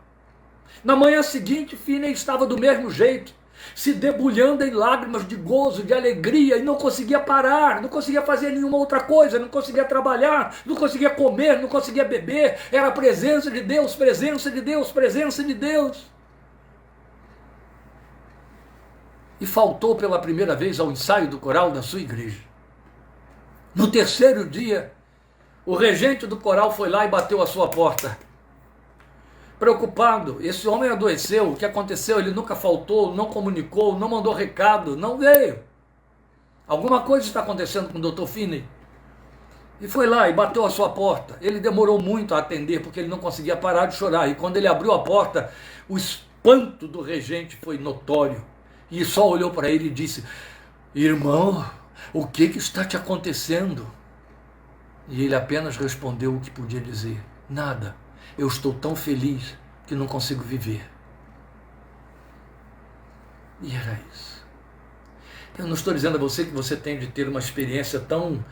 Na manhã seguinte, Finney estava do mesmo jeito, se debulhando em lágrimas de gozo, de alegria, e não conseguia parar, não conseguia fazer nenhuma outra coisa, não conseguia trabalhar, não conseguia comer, não conseguia beber. Era a presença de Deus, presença de Deus, presença de Deus. E faltou pela primeira vez ao ensaio do coral da sua igreja. No terceiro dia, o regente do coral foi lá e bateu a sua porta. preocupado. Esse homem adoeceu, o que aconteceu? Ele nunca faltou, não comunicou, não mandou recado, não veio. Alguma coisa está acontecendo com o Dr. Finney. E foi lá e bateu a sua porta. Ele demorou muito a atender porque ele não conseguia parar de chorar. E quando ele abriu a porta, o espanto do regente foi notório. E só olhou para ele e disse: irmão, o que está te acontecendo? E ele apenas respondeu o que podia dizer: nada, eu estou tão feliz que não consigo viver. E era isso. Eu não estou dizendo a você que você tem de ter uma experiência tão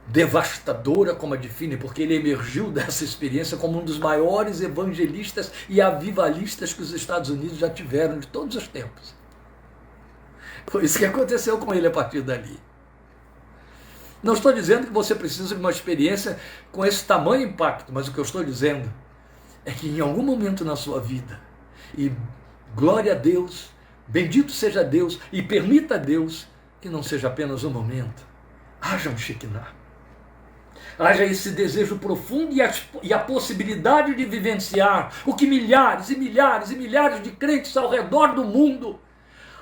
devastadora como a de Finney, porque ele emergiu dessa experiência como um dos maiores evangelistas e avivalistas que os Estados Unidos já tiveram de todos os tempos. Foi isso que aconteceu com ele a partir dali. Não estou dizendo que você precisa de uma experiência com esse tamanho impacto, mas o que eu estou dizendo é que em algum momento na sua vida, e glória a Deus, bendito seja Deus, e permita a Deus que não seja apenas um momento, haja um Shekinah, haja esse desejo profundo e a possibilidade de vivenciar o que milhares e milhares e milhares de crentes ao redor do mundo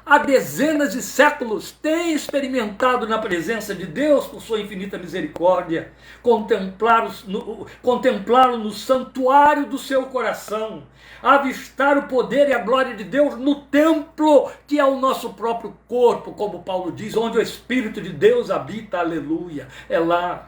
há dezenas de séculos têm experimentado na presença de Deus por sua infinita misericórdia, contemplá-lo no santuário do seu coração, avistar o poder e a glória de Deus no templo, que é o nosso próprio corpo, como Paulo diz, onde o Espírito de Deus habita, aleluia, é lá.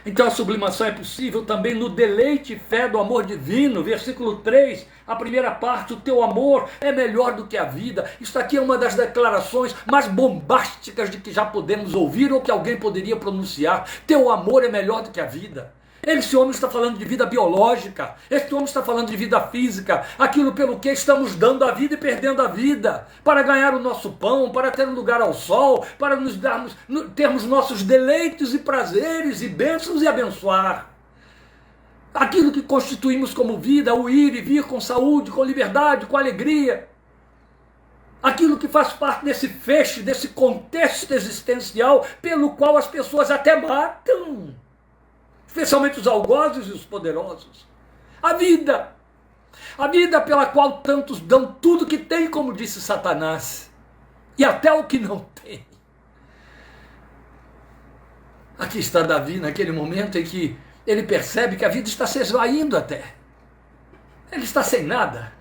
Então a sublimação é possível também no deleite e fé do amor divino. Versículo 3, a primeira parte: o teu amor é melhor do que a vida. Isso aqui é uma das declarações mais bombásticas de que já podemos ouvir ou que alguém poderia pronunciar. Teu amor é melhor do que a vida. Esse homem está falando de vida biológica, esse homem está falando de vida física, aquilo pelo que estamos dando a vida e perdendo a vida, para ganhar o nosso pão, para ter um lugar ao sol, para termos nossos deleites e prazeres e bênçãos e abençoar. Aquilo que constituímos como vida, o ir e vir com saúde, com liberdade, com alegria. Aquilo que faz parte desse feixe, desse contexto existencial pelo qual as pessoas até matam. Especialmente os algozes e os poderosos. A vida pela qual tantos dão tudo que tem, como disse Satanás, e até o que não tem. Aqui está Davi naquele momento em que ele percebe que a vida está se esvaindo até. Ele está sem nada.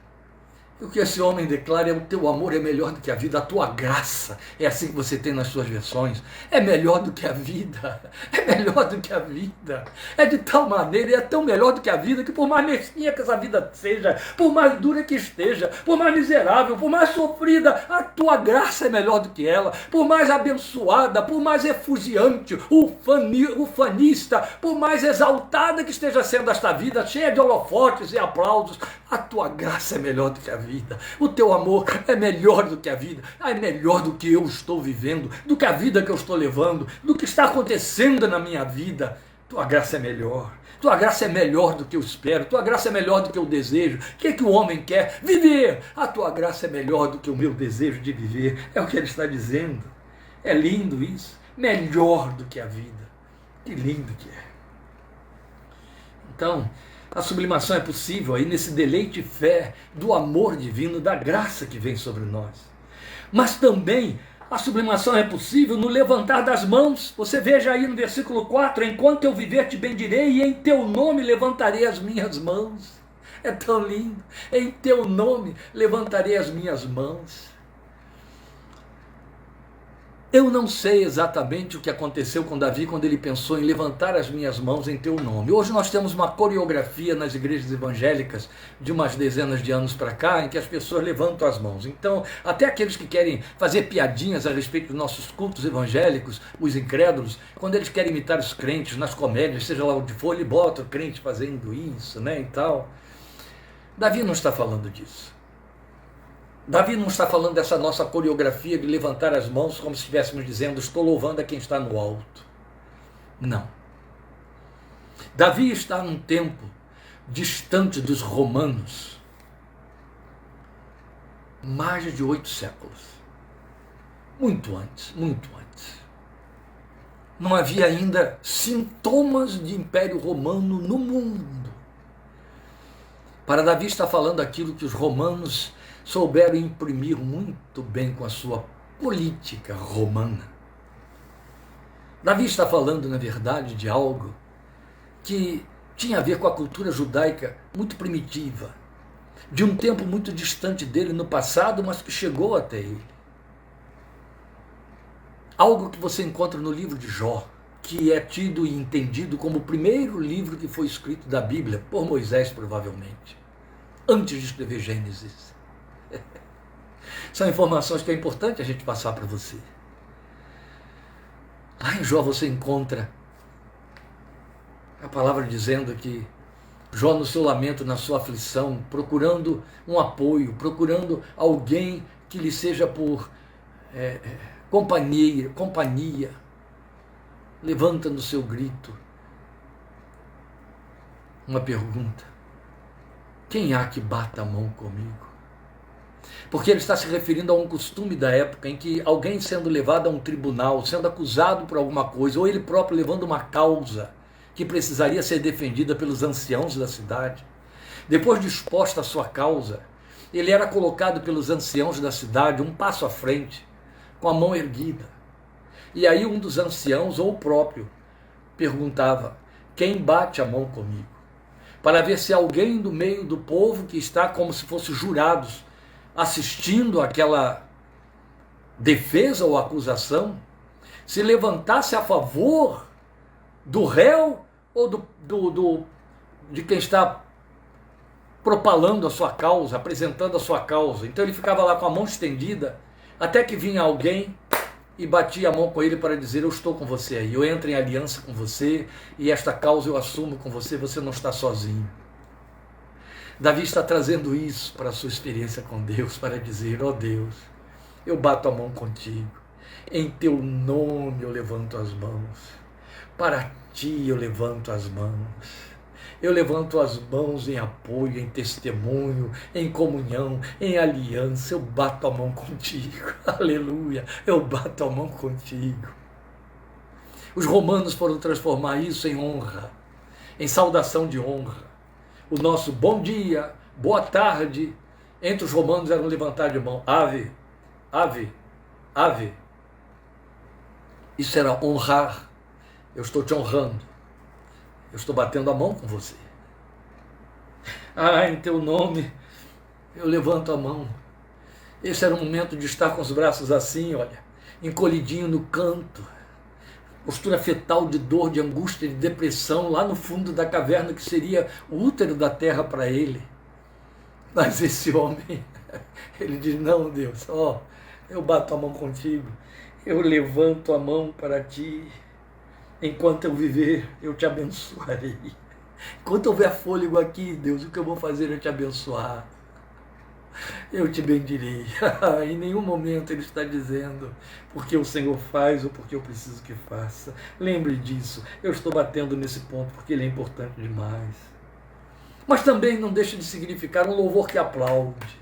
E o que esse homem declara é: o teu amor é melhor do que a vida, a tua graça, é assim que você tem nas suas versões, é melhor do que a vida, é melhor do que a vida, é de tal maneira, e é tão melhor do que a vida, que por mais mesquinha que essa vida seja, por mais dura que esteja, por mais miserável, por mais sofrida, a tua graça é melhor do que ela, por mais abençoada, por mais efusiante, ufanista, por mais exaltada que esteja sendo esta vida, cheia de holofotes e aplausos, a tua graça é melhor do que a vida. O teu amor é melhor do que a vida, é melhor do que eu estou vivendo, do que a vida que eu estou levando, do que está acontecendo na minha vida. Tua graça é melhor. Tua graça é melhor do que eu espero. Tua graça é melhor do que eu desejo. O que é que o homem quer? Viver. A tua graça é melhor do que o meu desejo de viver. É o que ele está dizendo. É lindo isso. Melhor do que a vida. Que lindo que é. Então, a sublimação é possível aí nesse deleite e fé do amor divino, da graça que vem sobre nós. Mas também a sublimação é possível no levantar das mãos. Você veja aí no versículo 4, enquanto eu viver te bendirei e em teu nome levantarei as minhas mãos. É tão lindo. Em teu nome levantarei as minhas mãos. Eu não sei exatamente o que aconteceu com Davi quando ele pensou em levantar as minhas mãos em teu nome. Hoje nós temos uma coreografia nas igrejas evangélicas de umas dezenas de anos para cá, em que as pessoas levantam as mãos. Então, até aqueles que querem fazer piadinhas a respeito dos nossos cultos evangélicos, os incrédulos, quando eles querem imitar os crentes nas comédias, seja lá onde for, ele bota o crente fazendo isso, né, e tal. Davi não está falando disso. Davi não está falando dessa nossa coreografia de levantar as mãos como se estivéssemos dizendo: estou louvando a quem está no alto. Não. Davi está num tempo distante dos romanos, mais de 8 séculos. Muito antes, muito antes. Não havia ainda sintomas de Império Romano no mundo. Para Davi está falando aquilo que os romanos souberam imprimir muito bem com a sua política romana. Davi está falando, na verdade, de algo que tinha a ver com a cultura judaica muito primitiva, de um tempo muito distante dele no passado, mas que chegou até ele. Algo que você encontra no livro de Jó, que é tido e entendido como o primeiro livro que foi escrito da Bíblia, por Moisés provavelmente, antes de escrever Gênesis. São informações que é importante a gente passar para você. Lá em Jó você encontra a palavra dizendo que Jó, no seu lamento, na sua aflição, procurando um apoio, procurando alguém que lhe seja por companhia, levanta no seu grito uma pergunta: quem há que bata a mão comigo? Porque ele está se referindo a um costume da época em que alguém sendo levado a um tribunal, sendo acusado por alguma coisa, ou ele próprio levando uma causa que precisaria ser defendida pelos anciãos da cidade, depois de exposta a sua causa, ele era colocado pelos anciãos da cidade um passo à frente, com a mão erguida. E aí um dos anciãos, ou o próprio, perguntava: quem bate a mão comigo? Para ver se alguém do meio do povo que está como se fossem jurados, assistindo àquela defesa ou acusação, se levantasse a favor do réu ou de quem está propalando a sua causa, apresentando a sua causa. Então ele ficava lá com a mão estendida, até que vinha alguém e batia a mão com ele para dizer: eu estou com você aí, eu entro em aliança com você e esta causa eu assumo com você, você não está sozinho. Davi está trazendo isso para a sua experiência com Deus, para dizer: ó Deus, eu bato a mão contigo, em teu nome eu levanto as mãos, para ti eu levanto as mãos. Eu levanto as mãos em apoio, em testemunho, em comunhão, em aliança. Eu bato a mão contigo. Aleluia. Eu bato a mão contigo. Os romanos foram transformar isso em honra, em saudação de honra. O nosso bom dia, boa tarde, entre os romanos era um levantar de mão. Ave, ave, ave. Isso era honrar. Eu estou te honrando. Eu estou batendo a mão com você. Em teu nome eu levanto a mão. Esse era o momento de estar com os braços assim, olha, encolhidinho no canto. Postura fetal de dor, de angústia, de depressão, lá no fundo da caverna que seria o útero da terra para ele. Mas esse homem, ele diz: não, Deus, eu bato a mão contigo. Eu levanto a mão para ti. Enquanto eu viver, eu te abençoarei. Enquanto houver fôlego aqui, Deus, o que eu vou fazer é te abençoar. Eu te bendirei. Em nenhum momento ele está dizendo porque o Senhor faz ou porque eu preciso que faça. Lembre disso. Eu estou batendo nesse ponto porque ele é importante demais. Mas também não deixa de significar um louvor que aplaude.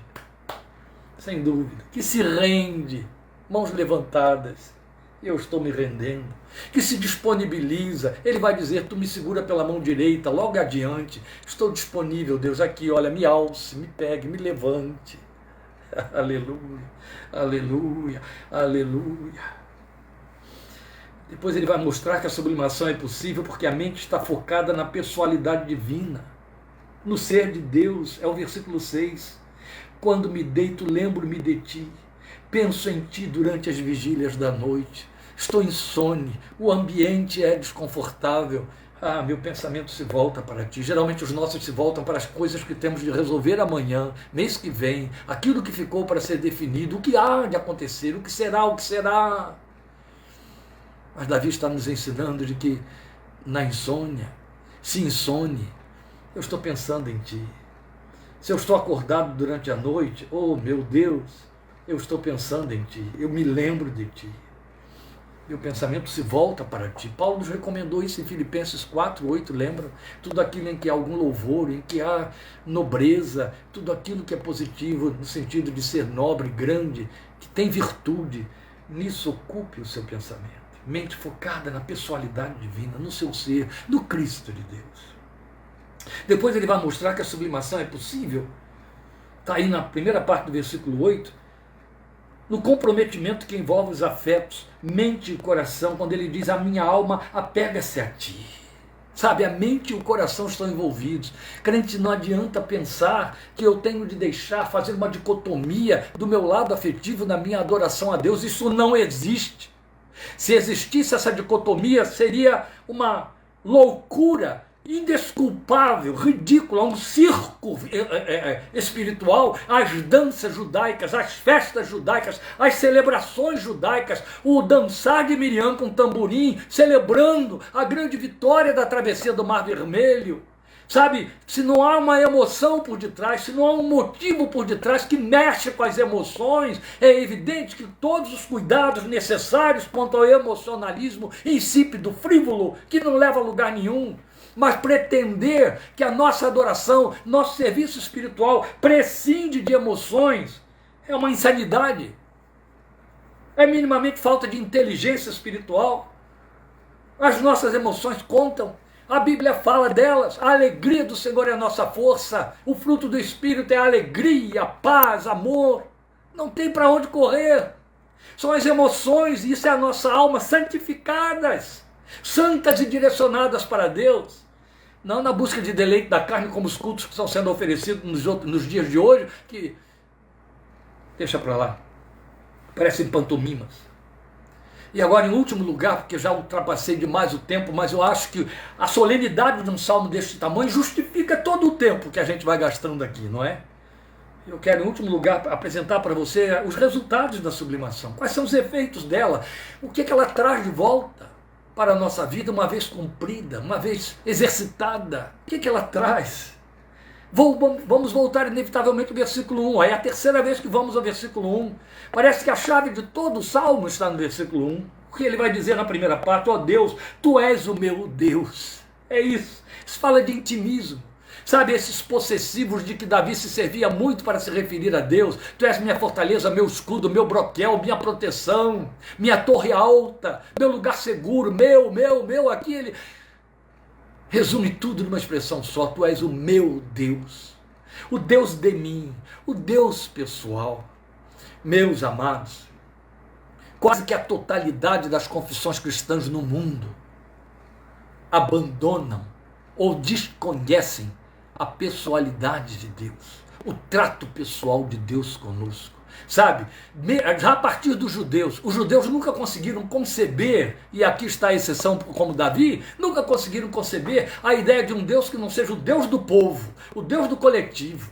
Sem dúvida. Que se rende. Mãos levantadas. Eu estou me rendendo, que se disponibiliza. Ele vai dizer: tu me segura pela mão direita, logo adiante, estou disponível, Deus, aqui, olha, me alce, me pegue, me levante. Aleluia, aleluia, aleluia. Depois ele vai mostrar que a sublimação é possível porque a mente está focada na pessoalidade divina, no ser de Deus. É o versículo 6. Quando me deito, lembro-me de ti. Penso em ti durante as vigílias da noite. Estou insone, o ambiente é desconfortável. Meu pensamento se volta para ti. Geralmente os nossos se voltam para as coisas que temos de resolver amanhã, mês que vem, aquilo que ficou para ser definido, o que há de acontecer, o que será, o que será. Mas Davi está nos ensinando de que na insônia, se insone, eu estou pensando em ti. Se eu estou acordado durante a noite, oh meu Deus, eu estou pensando em ti, eu me lembro de ti. Meu pensamento se volta para ti. Paulo nos recomendou isso em Filipenses 4:8, lembra? Tudo aquilo em que há algum louvor, em que há nobreza, tudo aquilo que é positivo, no sentido de ser nobre, grande, que tem virtude, nisso ocupe o seu pensamento. Mente focada na pessoalidade divina, no seu ser, no Cristo de Deus. Depois ele vai mostrar que a sublimação é possível. Está aí na primeira parte do versículo 8, no comprometimento que envolve os afetos, mente e coração, quando ele diz: a minha alma apega-se a ti. Sabe, a mente e o coração estão envolvidos. Crente, não adianta pensar que eu tenho de deixar, fazer uma dicotomia do meu lado afetivo na minha adoração a Deus. Isso não existe. Se existisse essa dicotomia, seria uma loucura indesculpável, ridícula, um circo espiritual, as danças judaicas, as festas judaicas, as celebrações judaicas, o dançar de Miriam com tamborim, celebrando a grande vitória da travessia do Mar Vermelho. Sabe, se não há uma emoção por detrás, se não há um motivo por detrás que mexe com as emoções, é evidente que todos os cuidados necessários quanto ao emocionalismo insípido, frívolo, que não leva a lugar nenhum. Mas pretender que a nossa adoração, nosso serviço espiritual prescinde de emoções é uma insanidade. É minimamente falta de inteligência espiritual. As nossas emoções contam. A Bíblia fala delas. A alegria do Senhor é a nossa força. O fruto do Espírito é a alegria, paz, amor. Não tem para onde correr. São as emoções, e isso é a nossa alma, santificadas, santas e direcionadas para Deus. Não na busca de deleite da carne, como os cultos que estão sendo oferecidos nos dias de hoje, que deixa para lá, parecem pantomimas. E agora, em último lugar, porque já ultrapassei demais o tempo, mas eu acho que a solenidade de um salmo deste tamanho justifica todo o tempo que a gente vai gastando aqui, não é? Eu quero, em último lugar, apresentar para você os resultados da sublimação. Quais são os efeitos dela? O que ela traz de volta para a nossa vida, uma vez cumprida, uma vez exercitada? O que ela traz? Vamos voltar inevitavelmente ao versículo 1. É a terceira vez que vamos ao versículo 1. Parece que a chave de todo o salmo está no versículo 1. Porque ele vai dizer na primeira parte: ó Deus, tu és o meu Deus. É isso. Isso fala de intimismo. Sabe, esses possessivos de que Davi se servia muito para se referir a Deus. Tu és minha fortaleza, meu escudo, meu broquel, minha proteção, minha torre alta, meu lugar seguro, meu. Aqui ele resume tudo numa expressão só: tu és o meu Deus, o Deus de mim, o Deus pessoal. Meus amados, quase que a totalidade das confissões cristãs no mundo abandonam ou desconhecem a pessoalidade de Deus, o trato pessoal de Deus conosco. Sabe, já a partir dos judeus, os judeus nunca conseguiram conceber, e aqui está a exceção como Davi, nunca conseguiram conceber a ideia de um Deus que não seja o Deus do povo, o Deus do coletivo.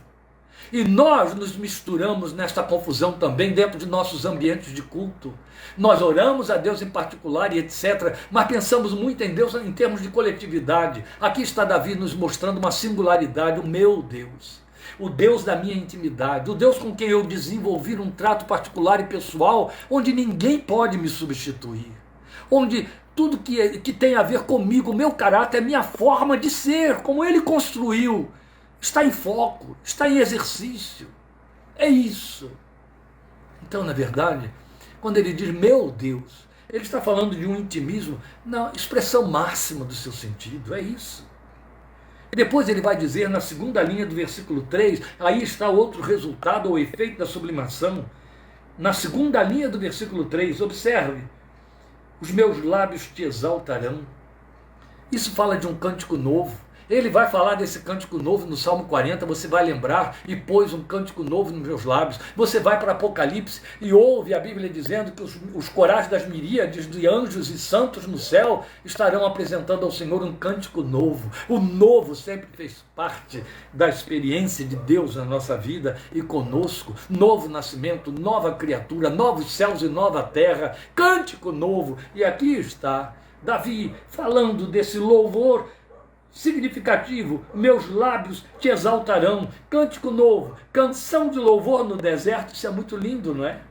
E nós nos misturamos nesta confusão também dentro de nossos ambientes de culto. Nós oramos a Deus em particular e etc., mas pensamos muito em Deus em termos de coletividade. Aqui está Davi nos mostrando uma singularidade: o meu Deus, o Deus da minha intimidade, o Deus com quem eu desenvolvi um trato particular e pessoal, onde ninguém pode me substituir, onde tudo que tem a ver comigo, o meu caráter, a minha forma de ser, como Ele construiu, está em foco, está em exercício. É isso. Então, na verdade, quando ele diz meu Deus, ele está falando de um intimismo na expressão máxima do seu sentido. É isso. E depois ele vai dizer na segunda linha do versículo 3, aí está outro resultado ou efeito da sublimação. Na segunda linha do versículo 3, observe: os meus lábios te exaltarão. Isso fala de um cântico novo. Ele vai falar desse cântico novo no Salmo 40, você vai lembrar: e pôs um cântico novo nos meus lábios. Você vai para Apocalipse e ouve a Bíblia dizendo que os corais das miríades de anjos e santos no céu estarão apresentando ao Senhor um cântico novo. O novo sempre fez parte da experiência de Deus na nossa vida e conosco. Novo nascimento, nova criatura, novos céus e nova terra, cântico novo. E aqui está Davi falando desse louvor significativo: meus lábios te exaltarão. Cântico novo, canção de louvor no deserto. Isso é muito lindo, não é?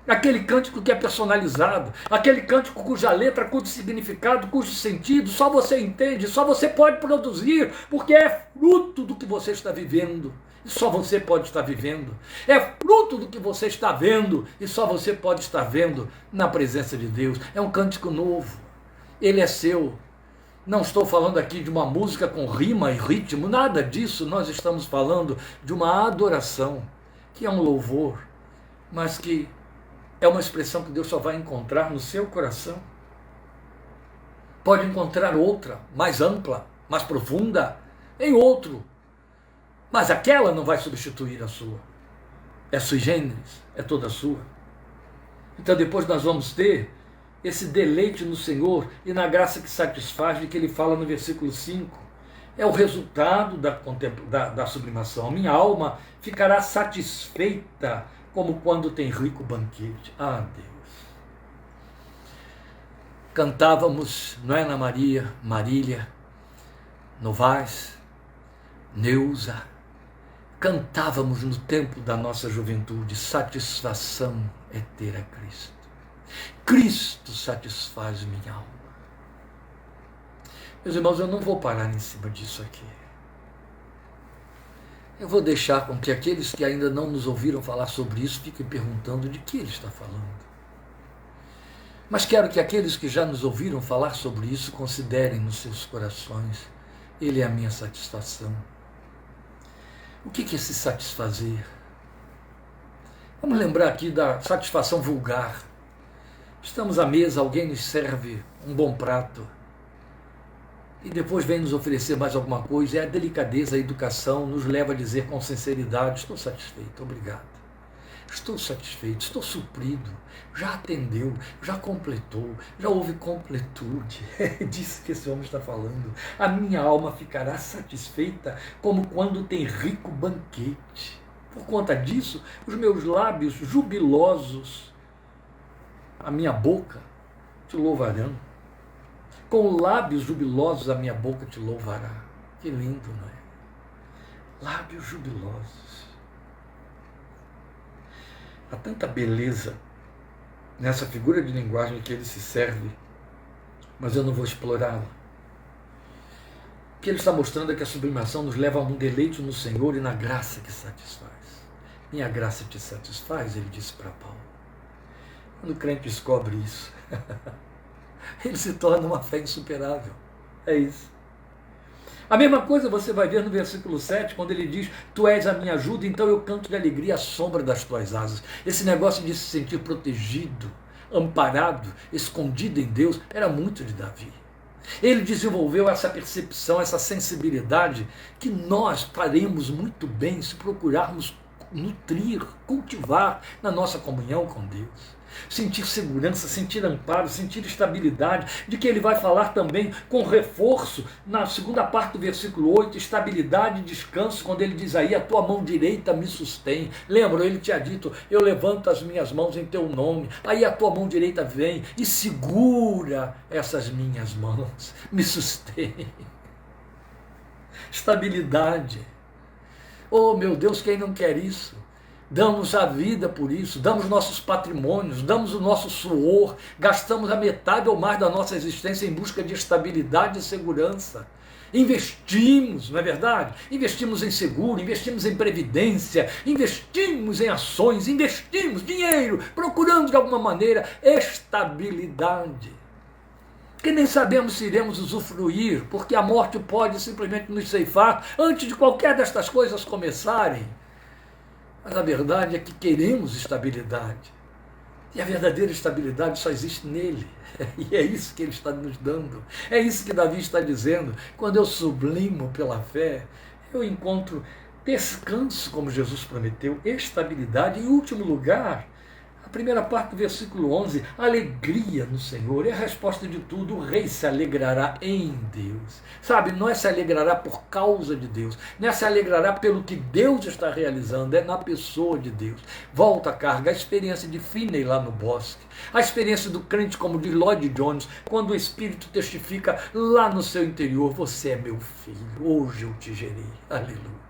Aquele cântico que é personalizado, aquele cântico cuja letra, cujo significado, cujo sentido só você entende, só você pode produzir, porque é fruto do que você está vivendo, e só você pode estar vivendo. É fruto do que você está vendo, e só você pode estar vendo na presença de Deus. É um cântico novo, ele é seu. Não estou falando aqui de uma música com rima e ritmo, nada disso. Nós estamos falando de uma adoração, que é um louvor, mas que é uma expressão que Deus só vai encontrar no seu coração. Pode encontrar outra, mais ampla, mais profunda, em outro, mas aquela não vai substituir a sua. É sui generis, é toda sua. Então depois nós vamos ter esse deleite no Senhor e na graça que satisfaz, de que ele fala no versículo 5. É o resultado da sublimação. Minha alma ficará satisfeita como quando tem rico banquete. Ah, Deus! Cantávamos, não é, Ana Maria, Marília, Novaes, Neuza, cantávamos no tempo da nossa juventude: satisfação é ter a Cristo. Cristo satisfaz minha alma. Meus irmãos, eu não vou parar em cima disso aqui. Eu vou deixar com que aqueles que ainda não nos ouviram falar sobre isso fiquem perguntando de que ele está falando. Mas quero que aqueles que já nos ouviram falar sobre isso considerem nos seus corações: ele é a minha satisfação. O que é se satisfazer? Vamos lembrar aqui da satisfação vulgar. Estamos à mesa, alguém nos serve um bom prato e depois vem nos oferecer mais alguma coisa, e a delicadeza, a educação nos leva a dizer com sinceridade: estou satisfeito, obrigado. Estou satisfeito, estou suprido, já atendeu, já completou, já houve completude. É disso que esse homem está falando. A minha alma ficará satisfeita como quando tem rico banquete. Por conta disso, os meus lábios jubilosos, a minha boca te louvarão. Com lábios jubilosos a minha boca te louvará. Que lindo, não é? Lábios jubilosos. Há tanta beleza nessa figura de linguagem que ele se serve, mas eu não vou explorá-la. O que ele está mostrando é que a sublimação nos leva a um deleite no Senhor e na graça que satisfaz. Minha graça te satisfaz, ele disse para Paulo. Quando o crente descobre isso, ele se torna uma fé insuperável. É isso. A mesma coisa você vai ver no versículo 7, quando ele diz: tu és a minha ajuda, então eu canto de alegria à sombra das tuas asas. Esse negócio de se sentir protegido, amparado, escondido em Deus, era muito de Davi. Ele desenvolveu essa percepção, essa sensibilidade, que nós faremos muito bem se procurarmos nutrir, cultivar na nossa comunhão com Deus. Sentir segurança, sentir amparo, sentir estabilidade, de que ele vai falar também com reforço na segunda parte do versículo 8, estabilidade e descanso, quando ele diz aí: a tua mão direita me sustém. Lembra, ele tinha dito: eu levanto as minhas mãos em teu nome, aí a tua mão direita vem e segura essas minhas mãos, me sustém. Estabilidade. Oh meu Deus, quem não quer isso? Damos a vida por isso, damos nossos patrimônios, damos o nosso suor, gastamos a metade ou mais da nossa existência em busca de estabilidade e segurança. Investimos, não é verdade? Investimos em seguro, investimos em previdência, investimos em ações, investimos dinheiro, procurando de alguma maneira estabilidade. Que nem sabemos se iremos usufruir, porque a morte pode simplesmente nos ceifar antes de qualquer destas coisas começarem. Mas a verdade é que queremos estabilidade. E a verdadeira estabilidade só existe nele. E é isso que ele está nos dando. É isso que Davi está dizendo. Quando eu sublimo pela fé, eu encontro descanso, como Jesus prometeu, estabilidade. Em último lugar, a primeira parte do versículo 11, alegria no Senhor. É a resposta de tudo. O rei se alegrará em Deus. Sabe, não é se alegrará por causa de Deus, não é se alegrará pelo que Deus está realizando, é na pessoa de Deus. Volta a carga, a experiência de Finney lá no bosque, a experiência do crente, como diz Lloyd Jones, quando o Espírito testifica lá no seu interior: você é meu filho, hoje eu te gerei. Aleluia.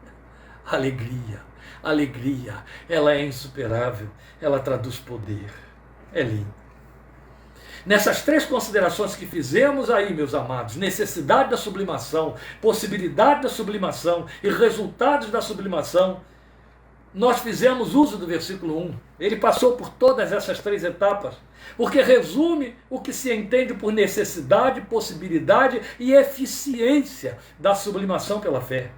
Alegria, alegria, ela é insuperável, ela traduz poder. É lindo. Nessas três considerações que fizemos aí, meus amados, necessidade da sublimação, possibilidade da sublimação e resultados da sublimação, nós fizemos uso do versículo 1. Ele passou por todas essas 3 etapas, porque resume o que se entende por necessidade, possibilidade e eficiência da sublimação pela fé.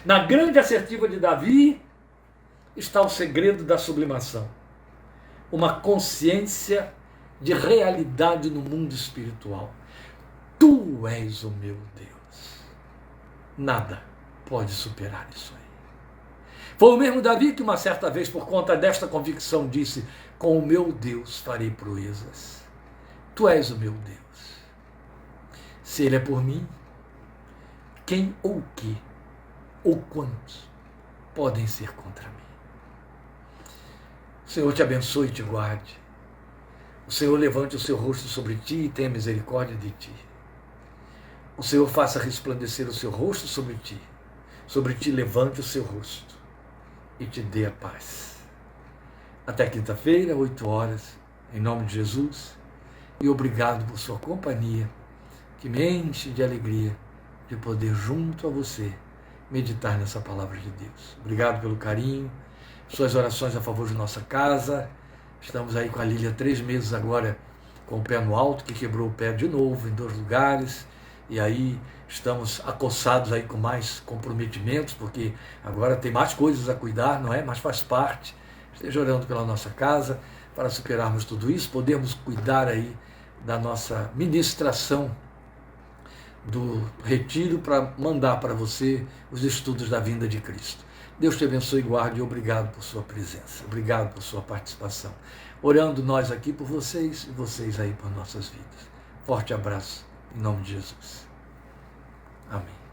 Na grande assertiva de Davi está o segredo da sublimação. Uma consciência de realidade no mundo espiritual. Tu és o meu Deus. Nada pode superar isso aí. Foi o mesmo Davi que uma certa vez, por conta desta convicção, disse: com o meu Deus farei proezas. Tu és o meu Deus. Se Ele é por mim, quem ou o que ou quantos podem ser contra mim? O Senhor te abençoe e te guarde. O Senhor levante o seu rosto sobre ti e tenha misericórdia de ti. O Senhor faça resplandecer o seu rosto sobre ti levante o seu rosto e te dê a paz. Até quinta-feira, 8 horas, em nome de Jesus, e obrigado por sua companhia, que me enche de alegria de poder, junto a você, meditar nessa palavra de Deus. Obrigado pelo carinho, suas orações a favor de nossa casa. Estamos aí com a Lília 3 meses agora com o pé no alto, que quebrou o pé de novo em 2 lugares, e aí estamos acossados aí com mais comprometimentos, porque agora tem mais coisas a cuidar, não é? Mas faz parte. Esteja orando pela nossa casa, para superarmos tudo isso, podermos cuidar aí da nossa ministração do retiro para mandar para você os estudos da vinda de Cristo. Deus te abençoe e guarde, e obrigado por sua presença, obrigado por sua participação. Orando nós aqui por vocês e vocês aí por nossas vidas. Forte abraço, em nome de Jesus. Amém.